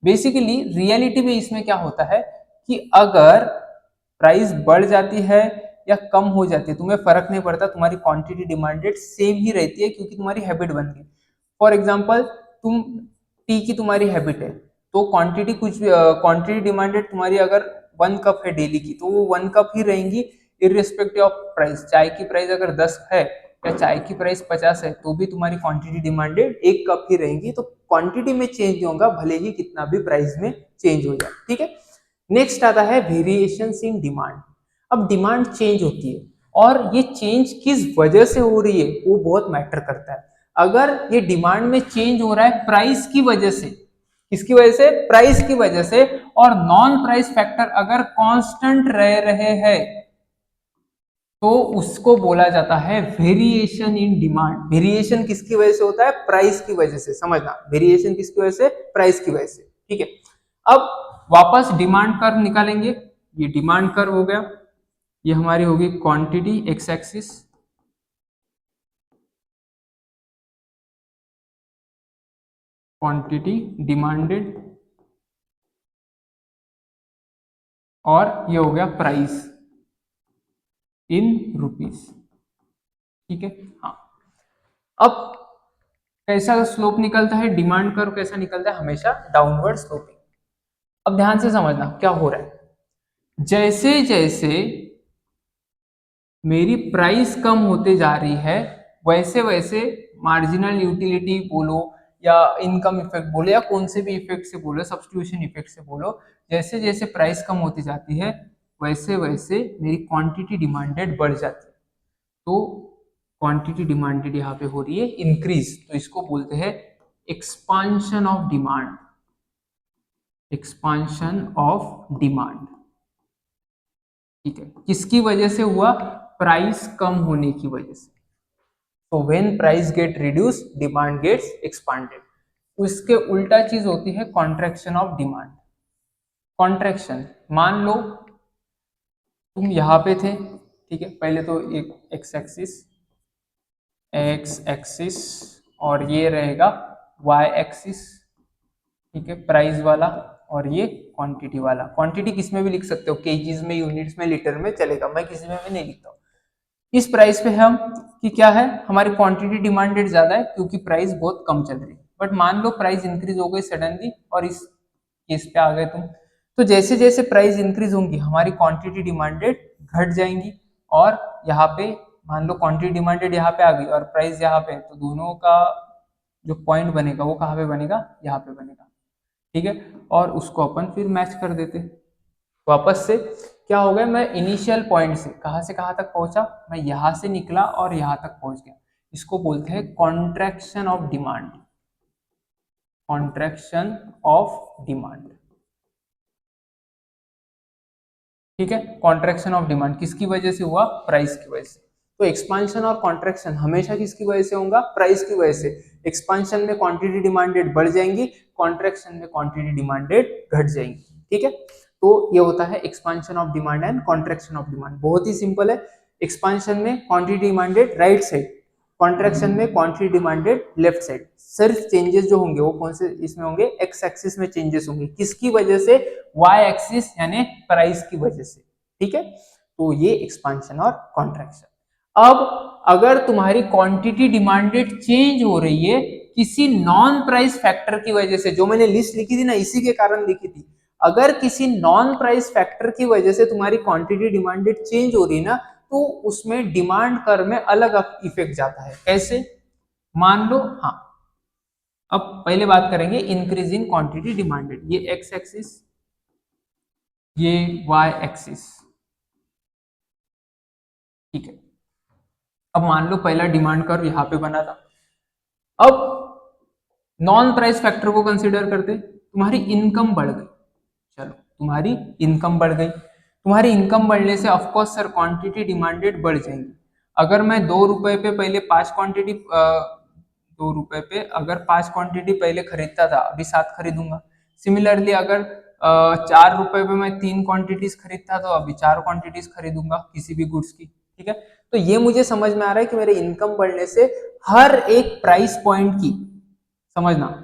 बेसिकली रियलिटी में इसमें क्या होता है कि अगर प्राइस बढ़ जाती है या कम हो जाती है तुम्हें फर्क नहीं पड़ता, तुम्हारी क्वांटिटी डिमांडेड सेम ही रहती है क्योंकि तुम्हारी हैबिट बन गई। फॉर एग्जांपल तुम टी की तुम्हारी हैबिट है तो क्वांटिटी कुछ क्वांटिटी डिमांडेड तुम्हारी अगर 1 कप है डेली की तो वो 1 कप ही रहेंगी इररिस्पेक्टिव ऑफ प्राइस। चाय की प्राइस अगर 10 है या चाय की प्राइस 50 है तो भी तुम्हारी क्वांटिटी डिमांडेड 1 कप ही रहेंगी। तो क्वांटिटी में चेंज होगा भले ही कितना भी प्राइस में चेंज हो जाए। ठीक है, नेक्स्ट आता है वेरिएशन इन डिमांड। अब डिमांड चेंज होती है और ये चेंज किस वजह से हो रही है वो बहुत मैटर करता है। अगर ये डिमांड में चेंज हो रहा है प्राइस की वजह से, किसकी वजह से? प्राइस की वजह से, और नॉन प्राइस फैक्टर अगर कांस्टेंट रह रहे हैं तो उसको बोला जाता है वेरिएशन इन डिमांड। वेरिएशन किसकी वजह से होता है? प्राइस की वजह से। समझना, वेरिएशन किसकी वजह से? प्राइस की वजह से। ठीक है, अब वापस डिमांड कर्व निकालेंगे। ये डिमांड कर्व हो गया, ये हमारी होगी quantity x axis, quantity demanded और ये हो गया प्राइस इन रुपीस। ठीक है, हाँ। अब कैसा स्लोप निकलता है, डिमांड कर्व कैसा निकलता है, हमेशा डाउनवर्ड स्लोपिंग। अब ध्यान से समझना क्या हो रहा है। जैसे जैसे मेरी प्राइस कम होते जा रही है, वैसे वैसे मार्जिनल यूटिलिटी बोलो या इनकम इफेक्ट बोलो या कौन से भी इफेक्ट से बोलो, सब्स्टिट्यूशन इफेक्ट से बोलो, जैसे जैसे प्राइस कम होती जाती है वैसे वैसे मेरी क्वांटिटी डिमांडेड बढ़ जाती है। तो क्वांटिटी डिमांडेड यहाँ पे हो रही है इंक्रीज, तो इसको बोलते हैं expansion of demand, expansion of demand. ठीक है, किसकी वजह से हुआ, प्राइस कम होने की वजह से। तो when price get reduce demand gets expanded. उसके उल्टा चीज होती है कॉन्ट्रैक्शन ऑफ डिमांड। कॉन्ट्रैक्शन, मान लो तुम यहाँ पे थे, ठीक है, पहले तो एक एक्स एक्सिस और ये रहेगा वाई एक्सिस, ठीक है, प्राइस वाला, और ये क्वांटिटी वाला। क्वांटिटी किस में भी लिख सकते हो, केजीज में, यूनिट्स में, लीटर में, चलेगा, मैं किसी में भी नहीं लिखता हूँ। इस प्राइस पे हम कि क्या है, हमारी क्वांटिटी डिमांडेड ज्यादा है क्योंकि प्राइस बहुत कम चल रही है। बट मान लो प्राइस इंक्रीज हो गई सडनली और इस केस पे आ गए तुम, तो जैसे जैसे प्राइस इंक्रीज होंगी हमारी क्वांटिटी डिमांडेड घट जाएंगी। और यहाँ पे मान लो क्वांटिटी डिमांडेड यहाँ पे आ गई और प्राइस यहाँ पे, तो दोनों का जो पॉइंट बनेगा वो कहाँ पे बनेगा, यहाँ पे बनेगा। ठीक है, और उसको अपन फिर मैच कर देते वापस से। क्या हो गया, मैं इनिशियल पॉइंट से कहाँ तक पहुंचा, मैं यहां से निकला और यहां तक पहुंच गया। इसको बोलते हैं contraction of demand, contraction of demand. ठीक है, कॉन्ट्रैक्शन ऑफ डिमांड किसकी वजह से हुआ, प्राइस की वजह से। तो एक्सपांशन और कॉन्ट्रैक्शन हमेशा किसकी वजह से होगा, प्राइस की वजह से। एक्सपांशन में क्वांटिटी डिमांडेड बढ़ जाएंगी, कॉन्ट्रैक्शन में क्वांटिटी डिमांडेड घट जाएंगी। ठीक है, तो ये होता है expansion of demand and contraction of demand. बहुत ही सिंपल है। एक्सपांशन में quantity demanded right side, contraction में क्वांटिटी डिमांडेड लेफ्ट साइड। सिर्फ चेंजेस जो होंगे वो कौन से इसमें होंगे, एक्स एक्सिस में चेंजेस होंगे, किसकी वजह से, वाई एक्सिस यानी प्राइस की वजह से। ठीक है, तो ये एक्सपांशन और कॉन्ट्रैक्शन। अब अगर तुम्हारी क्वांटिटी डिमांडेड चेंज हो रही है किसी नॉन प्राइस फैक्टर की वजह से, जो मैंने लिस्ट लिखी थी ना इसी के कारण लिखी थी, अगर किसी नॉन प्राइस फैक्टर की वजह से तुम्हारी क्वांटिटी डिमांडेड चेंज हो रही है ना, तो उसमें डिमांड कर्व में अलग इफेक्ट जाता है। कैसे, मान लो, हाँ, अब पहले बात करेंगे इंक्रीज इन क्वांटिटी डिमांडेड, ये एक्स एक्सिस, ये वाई एक्सिस। ठीक है, अब मान लो पहला डिमांड कर्व यहां पे बना था। अब नॉन प्राइस फैक्टर को कंसीडर करते, तुम्हारी इनकम बढ़ गई, चलो तुम्हारी इनकम बढ़ गई, तुम्हारी इनकम बढ़ने से ऑफकोर्स सर क्वांटिटी डिमांडेड बढ़ जाएंगी। अगर मैं 2 रुपए पे पहले 5 क्वांटिटी, 2 रुपए पे अगर 5 क्वांटिटी पहले खरीदता था, अभी 7 खरीदूंगा। सिमिलरली अगर 4 रुपए पे मैं 3 क्वांटिटीज खरीदता तो अभी 4 क्वांटिटीज खरीदूंगा किसी भी गुड्स की। ठीक है, तो ये मुझे समझ में आ रहा है कि मेरे इनकम बढ़ने से हर एक प्राइस पॉइंट की, समझना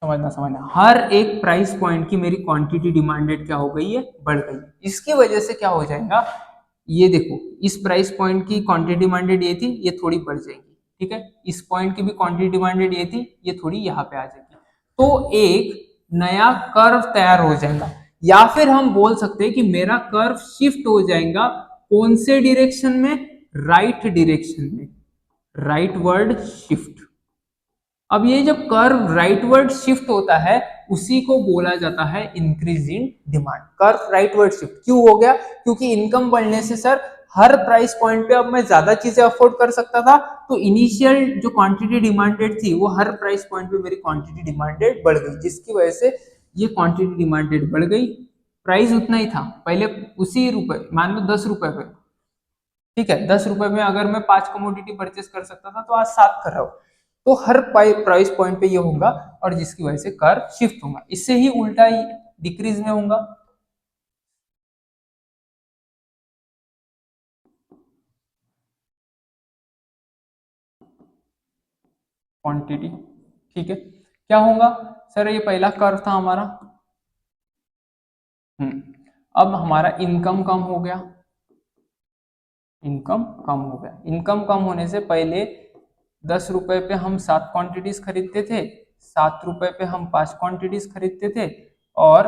समझना समझना, हर एक प्राइस पॉइंट की मेरी क्वांटिटी डिमांडेड क्या हो गई है, बढ़ गई। इसकी वजह से क्या हो जाएगा, ये देखो, इस प्राइस पॉइंट की क्वांटिटी डिमांडेड ये थी, ये थोड़ी बढ़ जाएगी। ठीक है, इस पॉइंट की भी क्वांटिटी डिमांडेड ये थी, ये थोड़ी यहाँ पे आ जाएगी। तो एक नया कर्व तैयार हो जाएगा, या फिर हम बोल सकते हैं कि मेरा कर्व शिफ्ट हो जाएगा कौन से डिरेक्शन में, राइट डिरेक्शन में, राइटवर्ड शिफ्ट। अब ये जब कर्व राइटवर्ड शिफ्ट होता है उसी को बोला जाता है increase in demand. Curve rightward shift क्यों हो गया, क्योंकि इनकम बढ़ने से सर हर प्राइस पॉइंट पे अब मैं ज्यादा चीजें अफोर्ड कर सकता था, तो इनिशियल जो क्वांटिटी डिमांडेड थी वो हर प्राइस पॉइंट पे मेरी क्वांटिटी डिमांडेड बढ़ गई, जिसकी वजह से ये क्वांटिटी डिमांडेड बढ़ गई। प्राइस उतना ही था पहले, उसी रुपए, मान लो 10 रुपए पे, ठीक है, 10 रुपए में अगर मैं 5 कमोडिटी परचेस कर सकता था तो आज 7 कर रहा हूं। तो हर प्राइस पॉइंट पे ये होगा और जिसकी वजह से कर्व शिफ्ट होगा। इससे ही उल्टा ही डिक्रीज में होगा। क्वांटिटी, ठीक है, क्या होगा सर, ये पहला कर्व था हमारा। अब हमारा इनकम कम हो गया, इनकम कम हो गया। इनकम कम होने से पहले 10 रुपए पे हम 7 क्वांटिटीज खरीदते थे, 7 रुपए पे हम 5 क्वांटिटीज खरीदते थे, और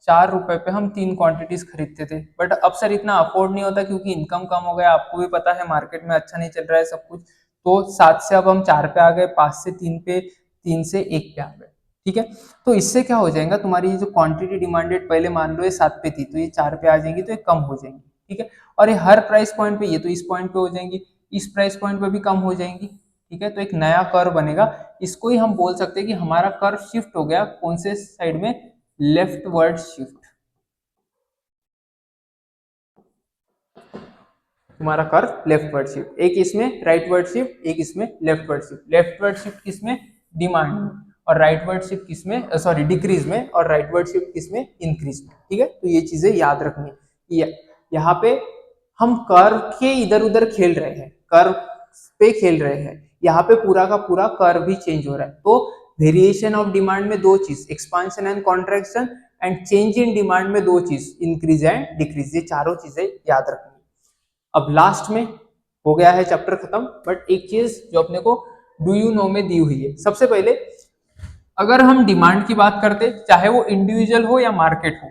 4 रुपए पे हम 3 क्वांटिटीज खरीदते थे। बट अब सर इतना अफोर्ड नहीं होता क्योंकि इनकम कम हो गया, आपको भी पता है मार्केट में अच्छा नहीं चल रहा है सब कुछ। तो 7 से अब हम 4 पे आ गए, 5 से 3 पे, 3 से 1 पे आ गए। ठीक है, तो इससे क्या हो जाएगा, तुम्हारी ये जो क्वांटिटी डिमांडेड पहले मान लो ये 7 पे थी, तो ये 4 पे आ जाएंगी, तो ये कम हो जाएंगी। ठीक है, और ये हर प्राइस पॉइंट पे, ये तो इस पॉइंट पे हो जाएंगी, इस प्राइस पॉइंट पे भी कम हो जाएंगी। ठीक है, तो एक नया कर्व बनेगा। इसको ही हम बोल सकते हैं कि हमारा कर्व शिफ्ट हो गया कौन से साइड में, लेफ्टवर्ड शिफ्ट। तुम्हारा कर्व लेफ्टवर्ड शिफ्ट, एक इसमें राइटवर्ड शिफ्ट, एक इसमें लेफ्टवर्ड शिफ्ट। लेफ्टवर्ड शिफ्ट किसमें, डिमांड में, और राइटवर्ड शिफ्ट किसमें, सॉरी डिक्रीज में, और राइटवर्ड शिफ्ट किसमें, इंक्रीज में। ठीक है, तो ये चीजें याद रखनी है। यहाँ पे हम कर्व के इधर उधर खेल रहे हैं, कर्व पे खेल रहे हैं, यहाँ पे पूरा का पूरा कर्व भी चेंज हो रहा है। तो वेरिएशन ऑफ डिमांड में दो चीज, expansion and contraction, and change in demand में दो चीज, इंक्रीज एंड डिक्रीज, ये चारों चीजें याद रखनी। अब लास्ट में हो गया है चैप्टर खत्म, बट एक चीज जो अपने को डू यू नो में दी हुई है। सबसे पहले अगर हम डिमांड की बात करते, चाहे वो इंडिविजुअल हो या मार्केट हो,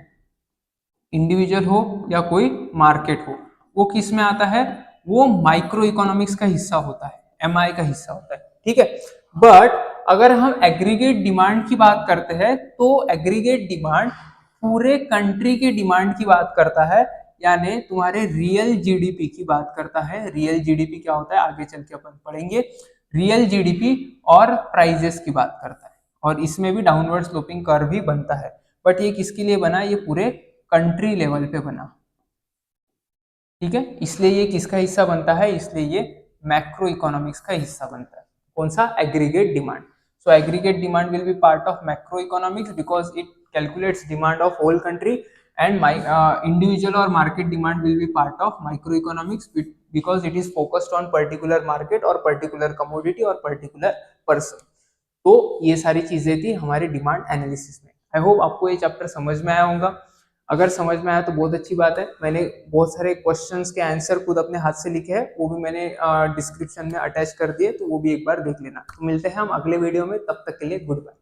इंडिविजुअल हो या कोई मार्केट हो, वो किस में आता है, वो माइक्रो इकोनॉमिक्स का हिस्सा होता है, एमआई का हिस्सा होता है। ठीक है, बट अगर हम एग्रीगेट डिमांड की बात करते हैं तो एग्रीगेट डिमांड पूरे कंट्री की डिमांड की बात करता है, यानी तुम्हारे रियल जीडीपी की बात करता है। रियल जीडीपी क्या होता है आगे चल के अपन पढ़ेंगे। रियल जीडीपी और प्राइजेस की बात करता है, और इसमें भी डाउनवर्ड स्लोपिंग कर्व भी बनता है। बट ये किसके लिए बना, ये पूरे कंट्री लेवल पे बना। ठीक है, इसलिए ये किसका हिस्सा बनता है, इसलिए ये मैक्रो इकोनॉमिक्स का हिस्सा बनता है। कौन सा, aggregate demand. So aggregate demand will be part of macro economics because it calculates demand of whole country, and my individual और market demand will be part of micro economics because it is focused on particular market और particular commodity और particular person. तो ये सारी चीजें थी हमारे demand analysis में। आई होप आपको ये चैप्टर समझ में आया होगा। अगर समझ में आया तो बहुत अच्छी बात है। मैंने बहुत सारे क्वेश्चंस के आंसर खुद अपने हाथ से लिखे हैं, वो भी मैंने डिस्क्रिप्शन में अटैच कर दिए, तो वो भी एक बार देख लेना। तो मिलते हैं हम अगले वीडियो में, तब तक के लिए गुड बाय।